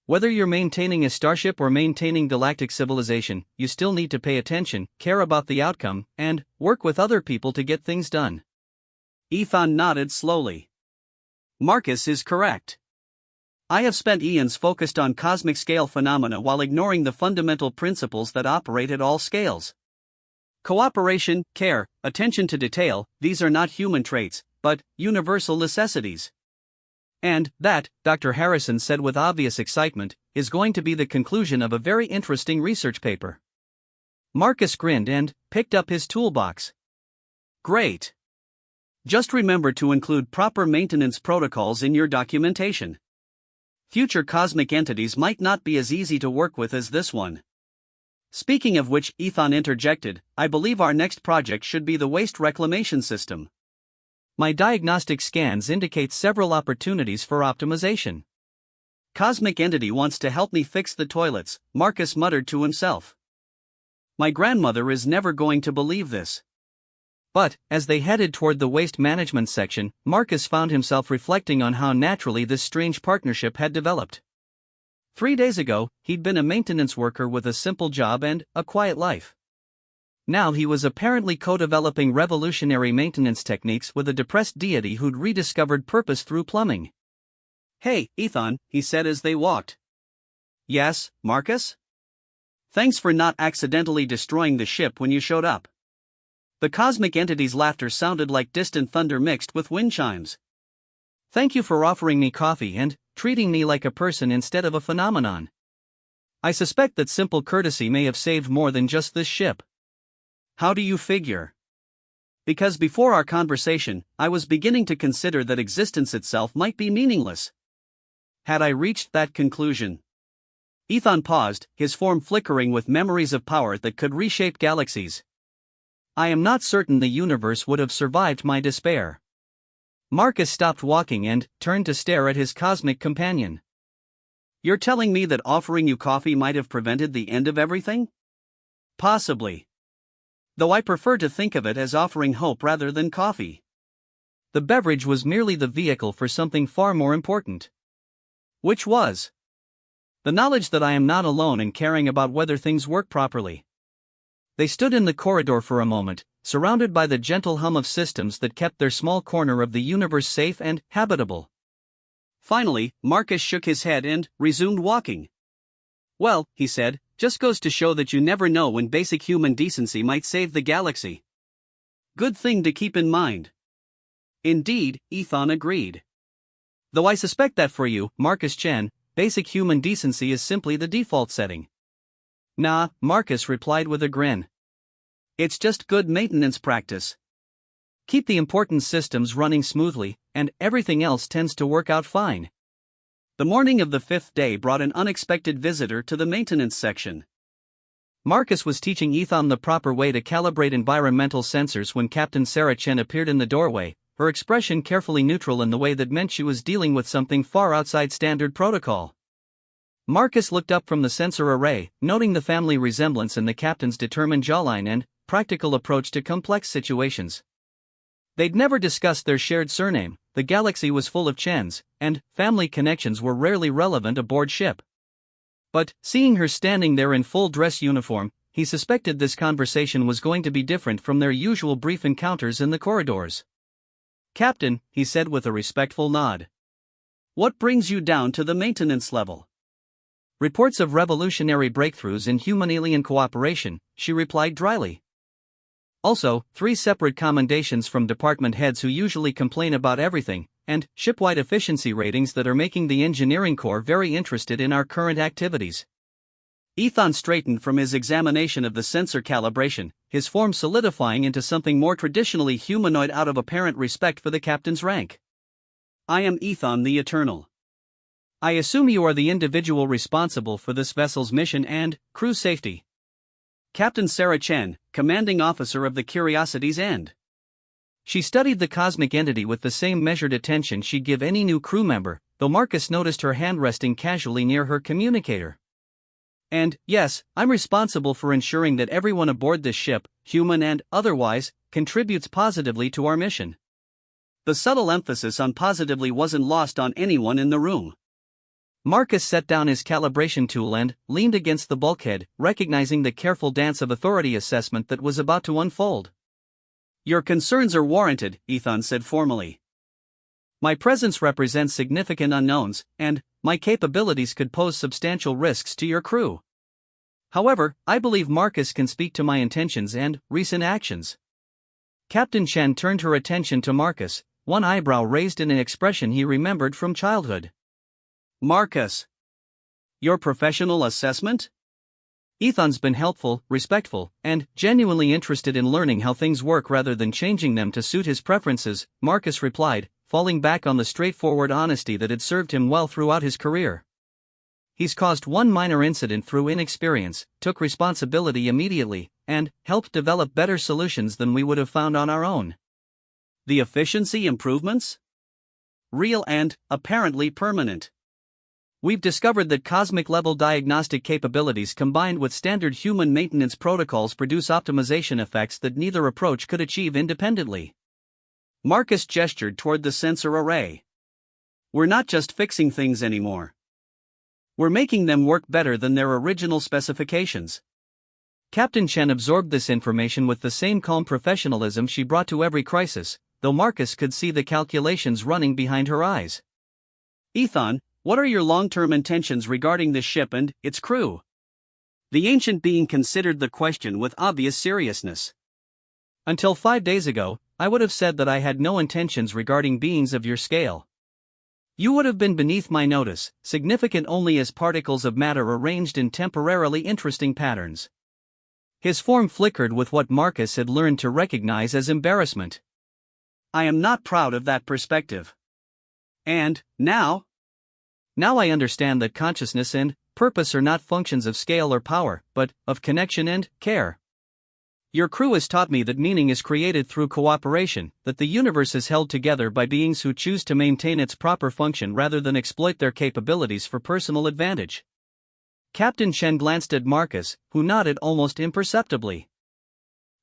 Whether you're maintaining a starship or maintaining galactic civilization, you still need to pay attention, care about the outcome, and work with other people to get things done. Ethan nodded slowly. Marcus is correct. I have spent eons focused on cosmic scale phenomena while ignoring the fundamental principles that operate at all scales. Cooperation, care, attention to detail, these are not human traits, but universal necessities. And that, Dr. Harrison said with obvious excitement, is going to be the conclusion of a very interesting research paper. Marcus grinned and picked up his toolbox. Great. Just remember to include proper maintenance protocols in your documentation. Future cosmic entities might not be as easy to work with as this one. Speaking of which, Ethan interjected, I believe our next project should be the waste reclamation system. My diagnostic scans indicate several opportunities for optimization. Cosmic entity wants to help me fix the toilets, Marcus muttered to himself. My grandmother is never going to believe this. But, as they headed toward the waste management section, Marcus found himself reflecting on how naturally this strange partnership had developed. 3 days ago, he'd been a maintenance worker with a simple job and a quiet life. Now he was apparently co-developing revolutionary maintenance techniques with a depressed deity who'd rediscovered purpose through plumbing. Hey, Ethan, he said as they walked. Yes, Marcus? Thanks for not accidentally destroying the ship when you showed up. The cosmic entity's laughter sounded like distant thunder mixed with wind chimes. Thank you for offering me coffee and treating me like a person instead of a phenomenon. I suspect that simple courtesy may have saved more than just this ship. How do you figure? Because before our conversation, I was beginning to consider that existence itself might be meaningless. Had I reached that conclusion? Ethan paused, his form flickering with memories of power that could reshape galaxies. I am not certain the universe would have survived my despair. Marcus stopped walking and turned to stare at his cosmic companion. You're telling me that offering you coffee might have prevented the end of everything? Possibly. Though I prefer to think of it as offering hope rather than coffee. The beverage was merely the vehicle for something far more important. Which was the knowledge that I am not alone in caring about whether things work properly. They stood in the corridor for a moment, surrounded by the gentle hum of systems that kept their small corner of the universe safe and habitable. Finally, Marcus shook his head and resumed walking. Well, he said, just goes to show that you never know when basic human decency might save the galaxy. Good thing to keep in mind. Indeed, Ethan agreed. Though I suspect that for you, Marcus Chen, basic human decency is simply the default setting. Nah, Marcus replied with a grin. It's just good maintenance practice. Keep the important systems running smoothly, and everything else tends to work out fine. The morning of the 5th day brought an unexpected visitor to the maintenance section. Marcus was teaching Ethan the proper way to calibrate environmental sensors when Captain Sarah Chen appeared in the doorway, her expression carefully neutral in the way that meant she was dealing with something far outside standard protocol. Marcus looked up from the sensor array, noting the family resemblance in the captain's determined jawline and practical approach to complex situations. They'd never discussed their shared surname, the galaxy was full of Chens, and family connections were rarely relevant aboard ship. But, seeing her standing there in full dress uniform, he suspected this conversation was going to be different from their usual brief encounters in the corridors. Captain, he said with a respectful nod. What brings you down to the maintenance level? Reports of revolutionary breakthroughs in human-alien cooperation, she replied dryly. Also, 3 separate commendations from department heads who usually complain about everything, and shipwide efficiency ratings that are making the engineering corps very interested in our current activities. Ethan straightened from his examination of the sensor calibration, his form solidifying into something more traditionally humanoid out of apparent respect for the captain's rank. I am Ethan the Eternal. I assume you are the individual responsible for this vessel's mission and crew safety. Captain Sarah Chen, commanding officer of the Curiosity's End. She studied the cosmic entity with the same measured attention she'd give any new crew member, though Marcus noticed her hand resting casually near her communicator. And, yes, I'm responsible for ensuring that everyone aboard this ship, human and otherwise, contributes positively to our mission. The subtle emphasis on positively wasn't lost on anyone in the room. Marcus set down his calibration tool and leaned against the bulkhead, recognizing the careful dance of authority assessment that was about to unfold. "Your concerns are warranted," Ethan said formally. "My presence represents significant unknowns, and my capabilities could pose substantial risks to your crew. However, I believe Marcus can speak to my intentions and recent actions." Captain Chen turned her attention to Marcus, one eyebrow raised in an expression he remembered from childhood. "Marcus. Your professional assessment?" Ethan's been helpful, respectful, and genuinely interested in learning how things work rather than changing them to suit his preferences, Marcus replied, falling back on the straightforward honesty that had served him well throughout his career. "He's caused one minor incident through inexperience, took responsibility immediately, and helped develop better solutions than we would have found on our own." The efficiency improvements? Real and, apparently permanent. "We've discovered that cosmic-level diagnostic capabilities combined with standard human maintenance protocols produce optimization effects that neither approach could achieve independently." Marcus gestured toward the sensor array. "We're not just fixing things anymore. We're making them work better than their original specifications." Captain Chen absorbed this information with the same calm professionalism she brought to every crisis, though Marcus could see the calculations running behind her eyes. "Ethan, what are your long-term intentions regarding this ship and its crew?" The ancient being considered the question with obvious seriousness. "Until 5 days ago, I would have said that I had no intentions regarding beings of your scale. You would have been beneath my notice, significant only as particles of matter arranged in temporarily interesting patterns." His form flickered with what Marcus had learned to recognize as embarrassment. "I am not proud of that perspective. And, now? Now I understand that consciousness and purpose are not functions of scale or power, but of connection and care. Your crew has taught me that meaning is created through cooperation, that the universe is held together by beings who choose to maintain its proper function rather than exploit their capabilities for personal advantage." Captain Chen glanced at Marcus, who nodded almost imperceptibly.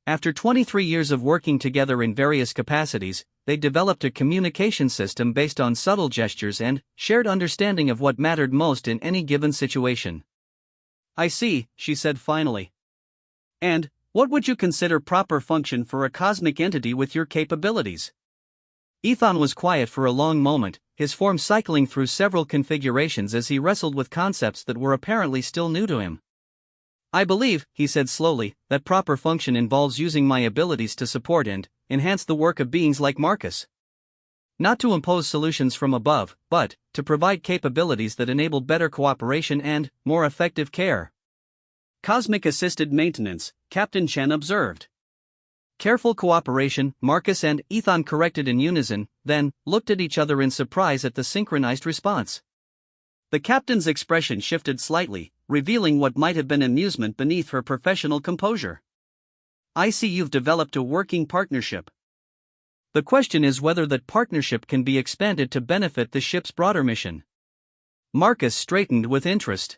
After 23 years of working together in various capacities, they developed a communication system based on subtle gestures and shared understanding of what mattered most in any given situation. "I see," she said finally. "And what would you consider proper function for a cosmic entity with your capabilities?" Ethan was quiet for a long moment, his form cycling through several configurations as he wrestled with concepts that were apparently still new to him. "I believe," he said slowly, "that proper function involves using my abilities to support and enhance the work of beings like Marcus. Not to impose solutions from above, but to provide capabilities that enable better cooperation and more effective care." "Cosmic-assisted maintenance," Captain Chen observed. "Careful cooperation," Marcus and Ethan corrected in unison, then looked at each other in surprise at the synchronized response. The captain's expression shifted slightly, revealing what might have been amusement beneath her professional composure. "I see you've developed a working partnership. The question is whether that partnership can be expanded to benefit the ship's broader mission." Marcus straightened with interest.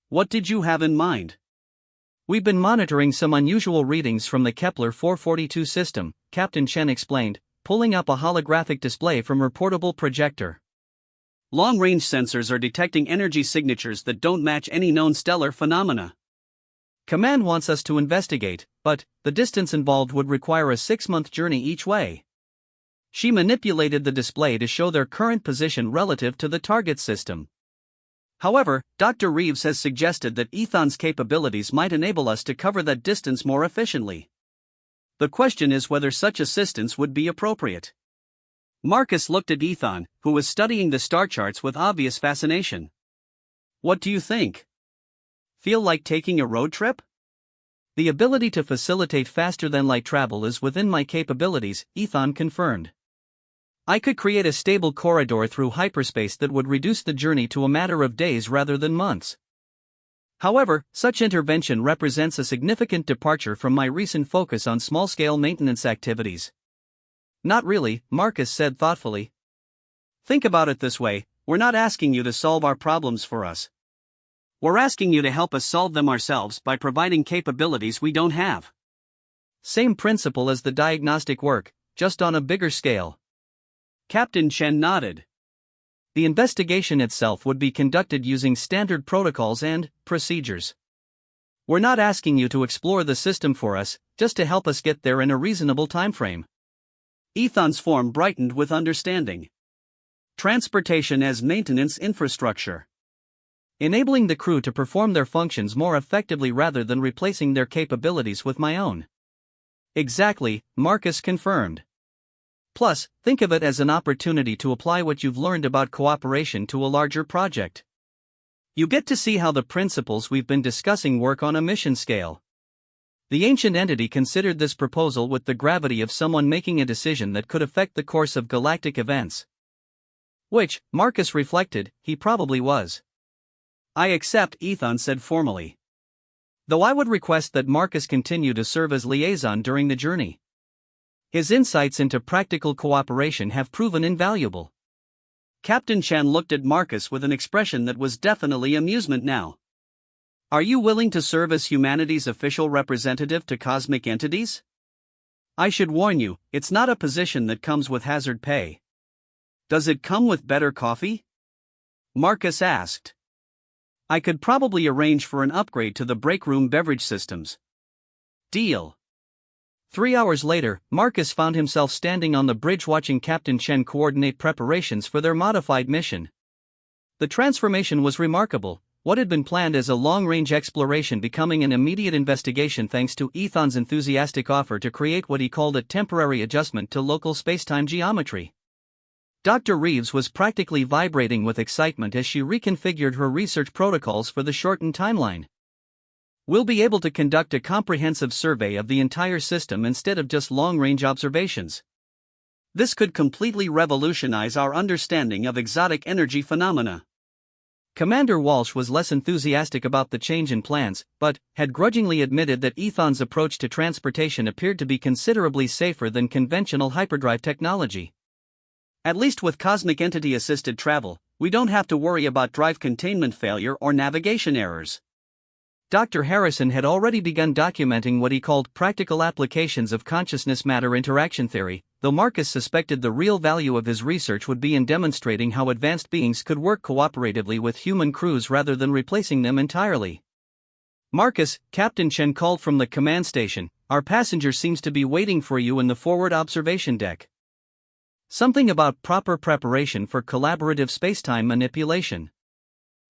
"What did you have in mind?" "We've been monitoring some unusual readings from the Kepler 442 system," Captain Chen explained, pulling up a holographic display from her portable projector. "Long-range sensors are detecting energy signatures that don't match any known stellar phenomena. Command wants us to investigate, but the distance involved would require a 6-month journey each way." She manipulated the display to show their current position relative to the target system. "However, Dr. Reeves has suggested that Ethan's capabilities might enable us to cover that distance more efficiently. The question is whether such assistance would be appropriate." Marcus looked at Ethan, who was studying the star charts with obvious fascination. "What do you think? Feel like taking a road trip?" "The ability to facilitate faster-than-light travel is within my capabilities," Ethan confirmed. "I could create a stable corridor through hyperspace that would reduce the journey to a matter of days rather than months. However, such intervention represents a significant departure from my recent focus on small-scale maintenance activities." "Not really," Marcus said thoughtfully. "Think about it this way, we're not asking you to solve our problems for us. We're asking you to help us solve them ourselves by providing capabilities we don't have. Same principle as the diagnostic work, just on a bigger scale." Captain Chen nodded. The investigation itself would be conducted using standard protocols and procedures. We're not asking you to explore the system for us, just to help us get there in a reasonable timeframe. Ethan's form brightened with understanding. Transportation as maintenance infrastructure. Enabling the crew to perform their functions more effectively rather than replacing their capabilities with my own. Exactly, Marcus confirmed. Plus, think of it as an opportunity to apply what you've learned about cooperation to a larger project. You get to see how the principles we've been discussing work on a mission scale. The ancient entity considered this proposal with the gravity of someone making a decision that could affect the course of galactic events. Which, Marcus reflected, he probably was. I accept, Ethan said formally. Though I would request that Marcus continue to serve as liaison during the journey. His insights into practical cooperation have proven invaluable. Captain Chen looked at Marcus with an expression that was definitely amusement now. Are you willing to serve as humanity's official representative to cosmic entities? I should warn you, it's not a position that comes with hazard pay. Does it come with better coffee? Marcus asked. I could probably arrange for an upgrade to the break room beverage systems. Deal. 3 hours later, Marcus found himself standing on the bridge watching Captain Chen coordinate preparations for their modified mission. The transformation was remarkable, what had been planned as a long-range exploration becoming an immediate investigation thanks to Ethan's enthusiastic offer to create what he called a temporary adjustment to local spacetime geometry. Dr. Reeves was practically vibrating with excitement as she reconfigured her research protocols for the shortened timeline. We'll be able to conduct a comprehensive survey of the entire system instead of just long-range observations. This could completely revolutionize our understanding of exotic energy phenomena. Commander Walsh was less enthusiastic about the change in plans, but had grudgingly admitted that Ethan's approach to transportation appeared to be considerably safer than conventional hyperdrive technology. At least with cosmic entity-assisted travel, we don't have to worry about drive containment failure or navigation errors. Dr. Harrison had already begun documenting what he called practical applications of consciousness-matter interaction theory, though Marcus suspected the real value of his research would be in demonstrating how advanced beings could work cooperatively with human crews rather than replacing them entirely. Marcus, Captain Chen called from the command station, our passenger seems to be waiting for you in the forward observation deck. Something about proper preparation for collaborative spacetime manipulation.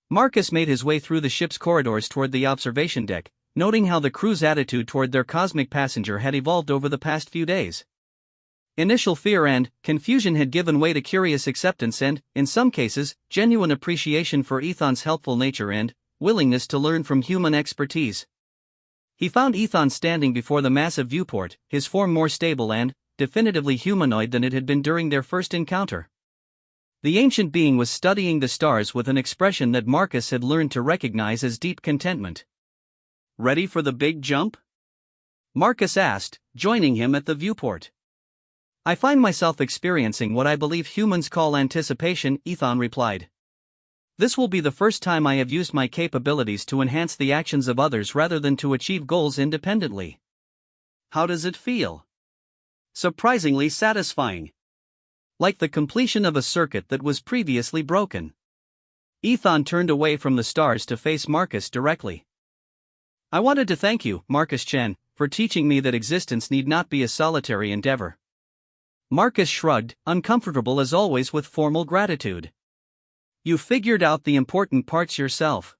Marcus made his way through the ship's corridors toward the observation deck, noting how the crew's attitude toward their cosmic passenger had evolved over the past few days. Initial fear and confusion had given way to curious acceptance and, in some cases, genuine appreciation for Ethan's helpful nature and willingness to learn from human expertise. He found Ethan standing before the massive viewport, his form more stable and definitively humanoid than it had been during their first encounter. The ancient being was studying the stars with an expression that Marcus had learned to recognize as deep contentment. Ready for the big jump? Marcus asked, joining him at the viewport. I find myself experiencing what I believe humans call anticipation, Ethan replied. This will be the first time I have used my capabilities to enhance the actions of others rather than to achieve goals independently. How does it feel? Surprisingly satisfying. Like the completion of a circuit that was previously broken. Ethan turned away from the stars to face Marcus directly. I wanted to thank you, Marcus Chen, for teaching me that existence need not be a solitary endeavor. Marcus shrugged, uncomfortable as always with formal gratitude. You figured out the important parts yourself.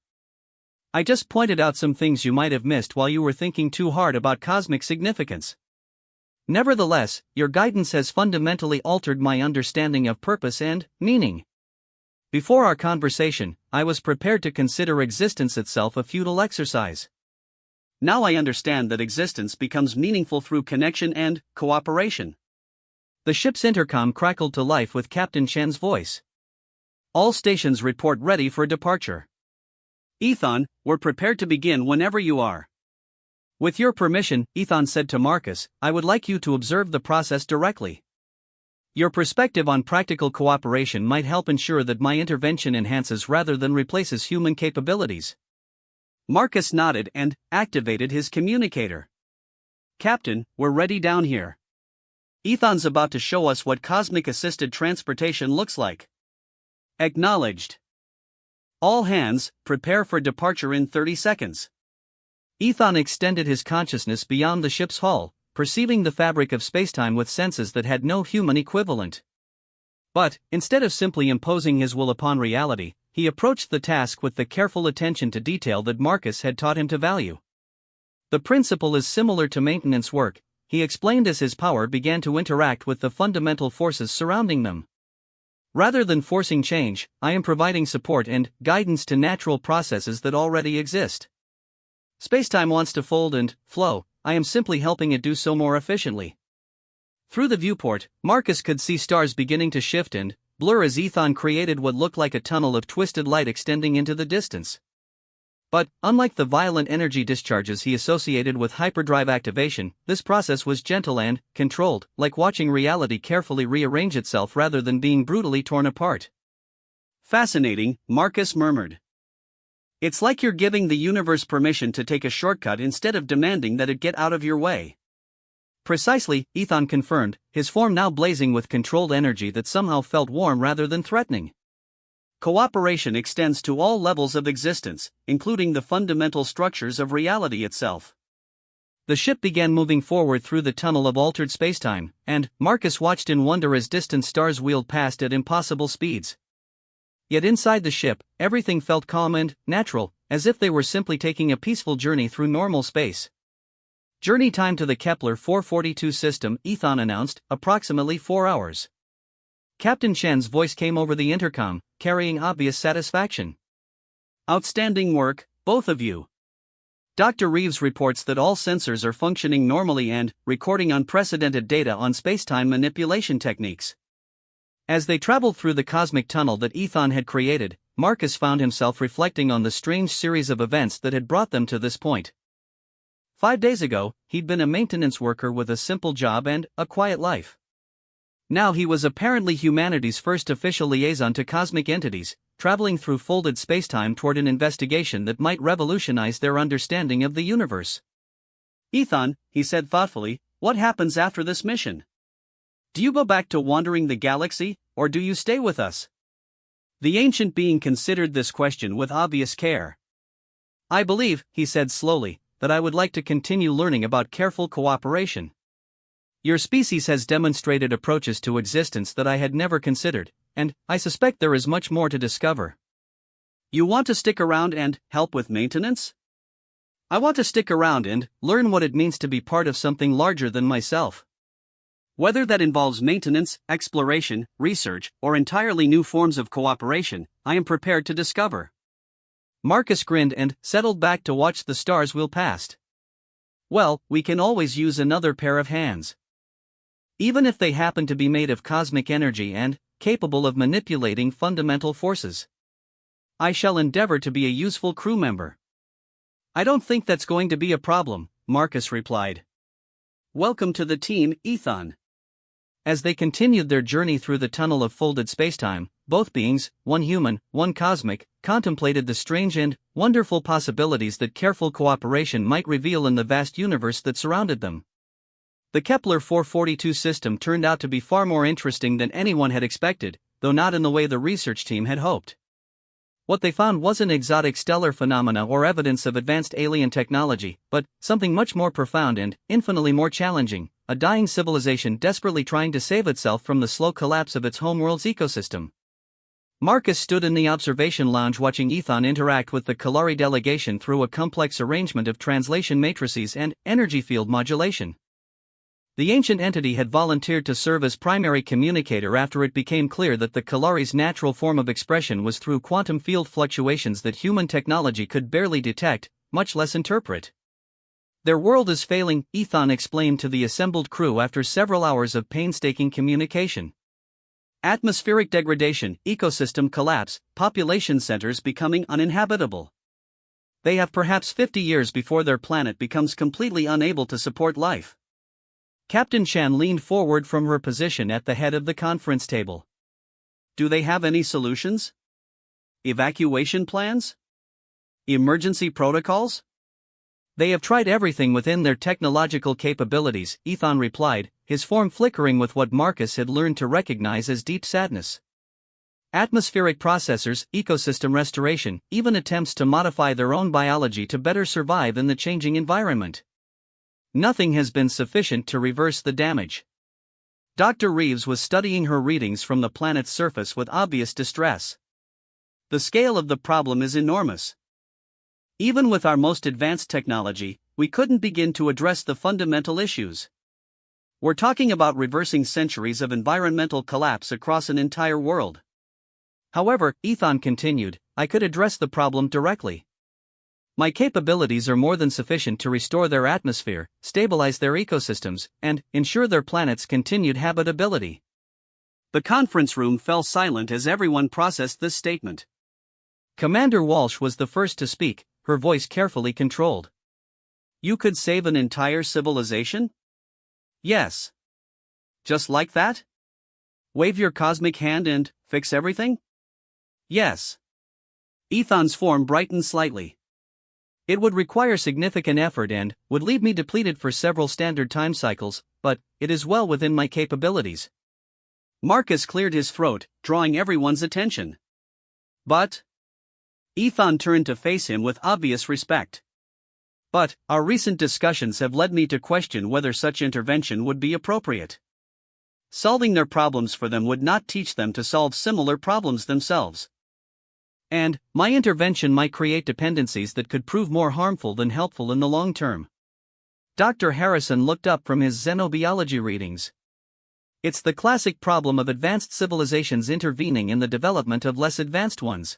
I just pointed out some things you might have missed while you were thinking too hard about cosmic significance. Nevertheless, your guidance has fundamentally altered my understanding of purpose and meaning. Before our conversation, I was prepared to consider existence itself a futile exercise. Now I understand that existence becomes meaningful through connection and cooperation. The ship's intercom crackled to life with Captain Chen's voice. All stations report ready for departure. Ethan, we're prepared to begin whenever you are. With your permission, Ethan said to Marcus, I would like you to observe the process directly. Your perspective on practical cooperation might help ensure that my intervention enhances rather than replaces human capabilities. Marcus nodded and activated his communicator. Captain, we're ready down here. Ethan's about to show us what cosmic-assisted transportation looks like. Acknowledged. All hands, prepare for departure in 30 seconds. Ethan extended his consciousness beyond the ship's hull, perceiving the fabric of spacetime with senses that had no human equivalent. But, instead of simply imposing his will upon reality, he approached the task with the careful attention to detail that Marcus had taught him to value. The principle is similar to maintenance work, he explained as his power began to interact with the fundamental forces surrounding them. Rather than forcing change, I am providing support and guidance to natural processes that already exist. Spacetime wants to fold and flow, I am simply helping it do so more efficiently. Through the viewport, Marcus could see stars beginning to shift and blur as Ethan created what looked like a tunnel of twisted light extending into the distance. But, unlike the violent energy discharges he associated with hyperdrive activation, this process was gentle and controlled, like watching reality carefully rearrange itself rather than being brutally torn apart. Fascinating, Marcus murmured. It's like you're giving the universe permission to take a shortcut instead of demanding that it get out of your way. Precisely, Ethan confirmed, his form now blazing with controlled energy that somehow felt warm rather than threatening. Cooperation extends to all levels of existence, including the fundamental structures of reality itself. The ship began moving forward through the tunnel of altered spacetime, and Marcus watched in wonder as distant stars wheeled past at impossible speeds. Yet inside the ship, everything felt calm and natural, as if they were simply taking a peaceful journey through normal space. Journey time to the Kepler 442 system, Ethan announced, approximately 4 hours. Captain Shen's voice came over the intercom, carrying obvious satisfaction. Outstanding work, both of you. Dr. Reeves reports that all sensors are functioning normally and recording unprecedented data on spacetime manipulation techniques. As they traveled through the cosmic tunnel that Ethan had created, Marcus found himself reflecting on the strange series of events that had brought them to this point. 5 days ago, he'd been a maintenance worker with a simple job and a quiet life. Now he was apparently humanity's first official liaison to cosmic entities, traveling through folded spacetime toward an investigation that might revolutionize their understanding of the universe. Ethan, he said thoughtfully, what happens after this mission? Do you go back to wandering the galaxy, or do you stay with us? The ancient being considered this question with obvious care. I believe, he said slowly, that I would like to continue learning about careful cooperation. Your species has demonstrated approaches to existence that I had never considered, and I suspect there is much more to discover. You want to stick around and help with maintenance? I want to stick around and learn what it means to be part of something larger than myself. Whether that involves maintenance, exploration, research, or entirely new forms of cooperation, I am prepared to discover. Marcus grinned and settled back to watch the stars wheel past. Well, we can always use another pair of hands. Even if they happen to be made of cosmic energy and capable of manipulating fundamental forces. I shall endeavor to be a useful crew member. I don't think that's going to be a problem, Marcus replied. Welcome to the team, Ethan. As they continued their journey through the tunnel of folded spacetime, both beings, one human, one cosmic, contemplated the strange and wonderful possibilities that careful cooperation might reveal in the vast universe that surrounded them. The Kepler 442 system turned out to be far more interesting than anyone had expected, though not in the way the research team had hoped. What they found wasn't exotic stellar phenomena or evidence of advanced alien technology, but something much more profound and infinitely more challenging, a dying civilization desperately trying to save itself from the slow collapse of its homeworld's ecosystem. Marcus stood in the observation lounge watching Ethan interact with the Kalari delegation through a complex arrangement of translation matrices and energy field modulation. The ancient entity had volunteered to serve as primary communicator after it became clear that the Kalari's natural form of expression was through quantum field fluctuations that human technology could barely detect, much less interpret. Their world is failing, Ethan explained to the assembled crew after several hours of painstaking communication. Atmospheric degradation, ecosystem collapse, population centers becoming uninhabitable. They have perhaps 50 years before their planet becomes completely unable to support life. Captain Chan leaned forward from her position at the head of the conference table. Do they have any solutions? Evacuation plans? Emergency protocols? They have tried everything within their technological capabilities, Ethan replied, his form flickering with what Marcus had learned to recognize as deep sadness. Atmospheric processors, ecosystem restoration, even attempts to modify their own biology to better survive in the changing environment. Nothing has been sufficient to reverse the damage. Dr. Reeves was studying her readings from the planet's surface with obvious distress. The scale of the problem is enormous. Even with our most advanced technology, we couldn't begin to address the fundamental issues. We're talking about reversing centuries of environmental collapse across an entire world. However, Ethan continued, I could address the problem directly. My capabilities are more than sufficient to restore their atmosphere, stabilize their ecosystems, and ensure their planet's continued habitability. The conference room fell silent as everyone processed this statement. Commander Walsh was the first to speak, her voice carefully controlled. You could save an entire civilization? Yes. Just like that? Wave your cosmic hand and fix everything? Yes. Ethan's form brightened slightly. It would require significant effort and would leave me depleted for several standard time cycles, but it is well within my capabilities. Marcus cleared his throat, drawing everyone's attention. But Ethan turned to face him with obvious respect. But our recent discussions have led me to question whether such intervention would be appropriate. Solving their problems for them would not teach them to solve similar problems themselves. And my intervention might create dependencies that could prove more harmful than helpful in the long term. Dr. Harrison looked up from his xenobiology readings. It's the classic problem of advanced civilizations intervening in the development of less advanced ones.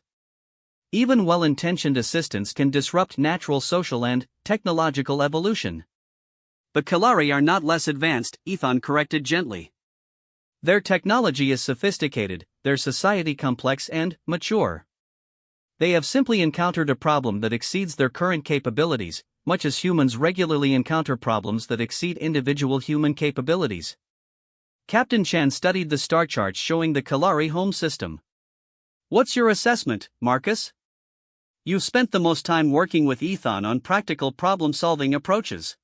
Even well-intentioned assistance can disrupt natural social and technological evolution. The Kalari are not less advanced, Ethan corrected gently. Their technology is sophisticated, their society complex and mature. They have simply encountered a problem that exceeds their current capabilities, much as humans regularly encounter problems that exceed individual human capabilities. Captain Chan studied the star charts showing the Kalari home system. What's your assessment, Marcus? You've spent the most time working with Ethan on practical problem-solving approaches.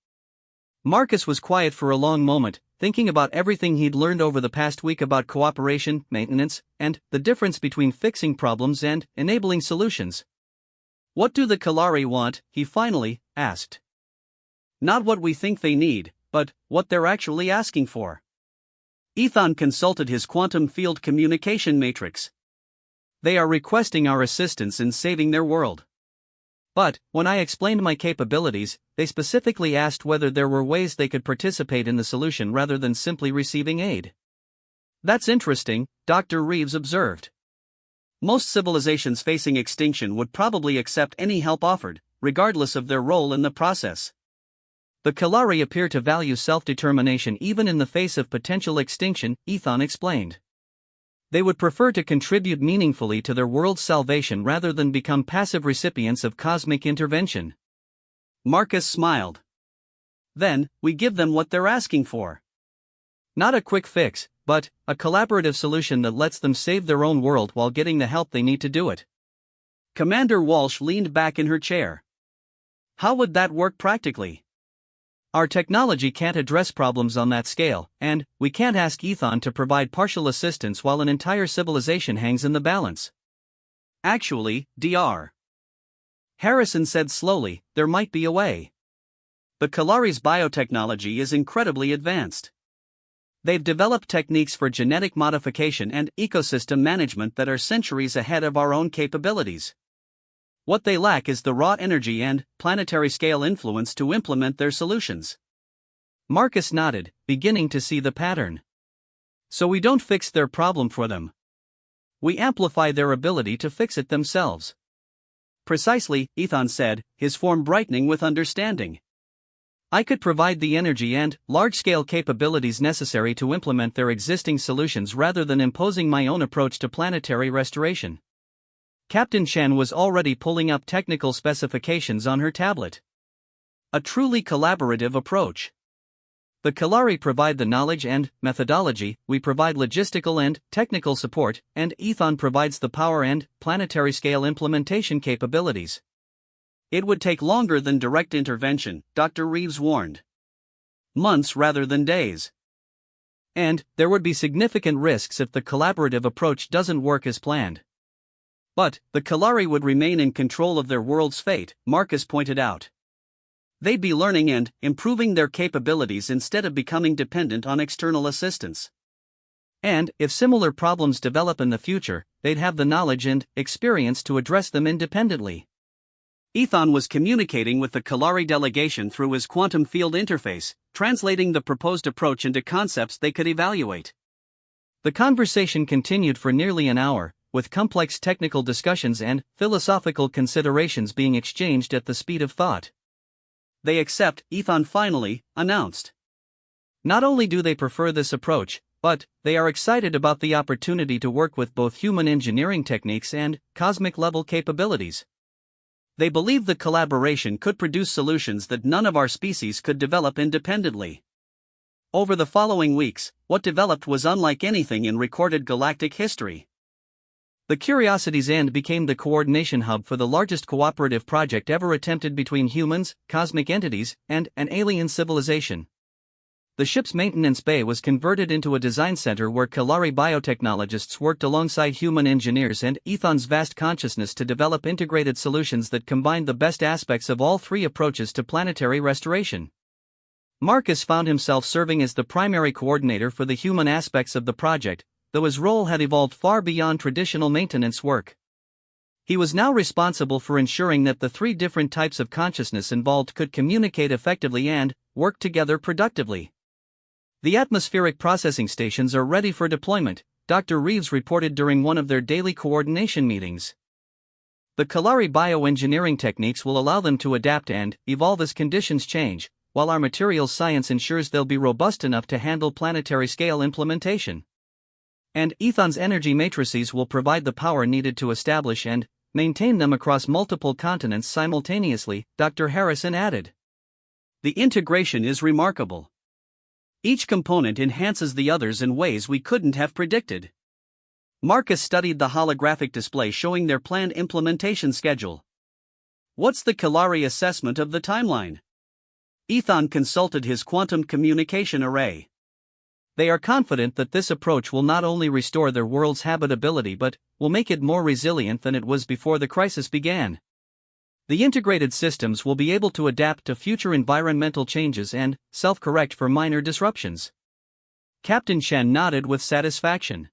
Marcus was quiet for a long moment, thinking about everything he'd learned over the past week about cooperation, maintenance, and the difference between fixing problems and enabling solutions. What do the Kalari want? He finally asked. Not what we think they need, but what they're actually asking for. Ethan consulted his quantum field communication matrix. They are requesting our assistance in saving their world. But, when I explained my capabilities, they specifically asked whether there were ways they could participate in the solution rather than simply receiving aid. That's interesting, Dr. Reeves observed. Most civilizations facing extinction would probably accept any help offered, regardless of their role in the process. The Kalari appear to value self-determination even in the face of potential extinction, Ethan explained. They would prefer to contribute meaningfully to their world's salvation rather than become passive recipients of cosmic intervention. Marcus smiled. Then, we give them what they're asking for. Not a quick fix, but a collaborative solution that lets them save their own world while getting the help they need to do it. Commander Walsh leaned back in her chair. How would that work practically? Our technology can't address problems on that scale, and we can't ask Ethan to provide partial assistance while an entire civilization hangs in the balance. Actually, Dr. Harrison said slowly, there might be a way. The Kalari's biotechnology is incredibly advanced. They've developed techniques for genetic modification and ecosystem management that are centuries ahead of our own capabilities. What they lack is the raw energy and planetary scale influence to implement their solutions. Marcus nodded, beginning to see the pattern. So we don't fix their problem for them. We amplify their ability to fix it themselves. Precisely, Ethan said, his form brightening with understanding. I could provide the energy and large-scale capabilities necessary to implement their existing solutions rather than imposing my own approach to planetary restoration. Captain Chen was already pulling up technical specifications on her tablet. A truly collaborative approach. The Kalari provide the knowledge and methodology, we provide logistical and technical support, and Ethan provides the power and planetary scale implementation capabilities. It would take longer than direct intervention, Dr. Reeves warned. Months rather than days. And there would be significant risks if the collaborative approach doesn't work as planned. But the Kalari would remain in control of their world's fate, Marcus pointed out. They'd be learning and improving their capabilities instead of becoming dependent on external assistance. And if similar problems develop in the future, they'd have the knowledge and experience to address them independently. Ethan was communicating with the Kalari delegation through his quantum field interface, translating the proposed approach into concepts they could evaluate. The conversation continued for nearly an hour, with complex technical discussions and philosophical considerations being exchanged at the speed of thought. They accept, Ethan finally announced. Not only do they prefer this approach, but they are excited about the opportunity to work with both human engineering techniques and cosmic-level capabilities. They believe the collaboration could produce solutions that none of our species could develop independently. Over the following weeks, what developed was unlike anything in recorded galactic history. The Curiosity's End became the coordination hub for the largest cooperative project ever attempted between humans, cosmic entities, and an alien civilization. The ship's maintenance bay was converted into a design center where Kalari biotechnologists worked alongside human engineers and Ethan's vast consciousness to develop integrated solutions that combined the best aspects of all three approaches to planetary restoration. Marcus found himself serving as the primary coordinator for the human aspects of the project, though his role had evolved far beyond traditional maintenance work. He was now responsible for ensuring that the three different types of consciousness involved could communicate effectively and work together productively. The atmospheric processing stations are ready for deployment, Dr. Reeves reported during one of their daily coordination meetings. The Kalari bioengineering techniques will allow them to adapt and evolve as conditions change, while our materials science ensures they'll be robust enough to handle planetary-scale implementation. And Ethan's energy matrices will provide the power needed to establish and maintain them across multiple continents simultaneously, Dr. Harrison added. The integration is remarkable. Each component enhances the others in ways we couldn't have predicted. Marcus studied the holographic display showing their planned implementation schedule. What's the Kalari assessment of the timeline? Ethan consulted his quantum communication array. They are confident that this approach will not only restore their world's habitability but will make it more resilient than it was before the crisis began. The integrated systems will be able to adapt to future environmental changes and self-correct for minor disruptions. Captain Chen nodded with satisfaction.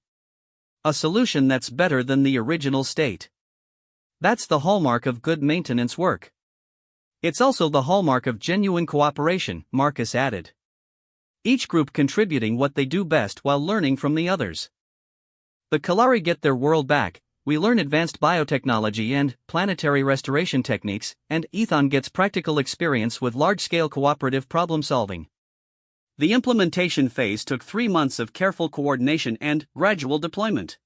A solution that's better than the original state. That's the hallmark of good maintenance work. It's also the hallmark of genuine cooperation, Marcus added. Each group contributing what they do best while learning from the others. The Kalari get their world back, we learn advanced biotechnology and planetary restoration techniques, and Ethan gets practical experience with large-scale cooperative problem-solving. The implementation phase took 3 months of careful coordination and gradual deployment.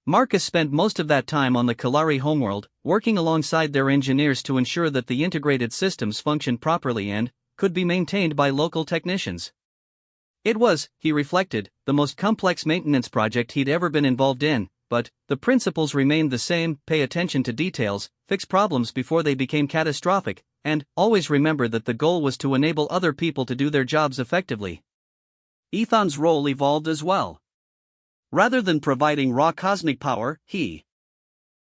Marcus spent most of that time on the Kalari homeworld, working alongside their engineers to ensure that the integrated systems functioned properly and could be maintained by local technicians. It was, he reflected, the most complex maintenance project he'd ever been involved in, but the principles remained the same: pay attention to details, fix problems before they became catastrophic, and always remember that the goal was to enable other people to do their jobs effectively. Ethan's role evolved as well. Rather than providing raw cosmic power, he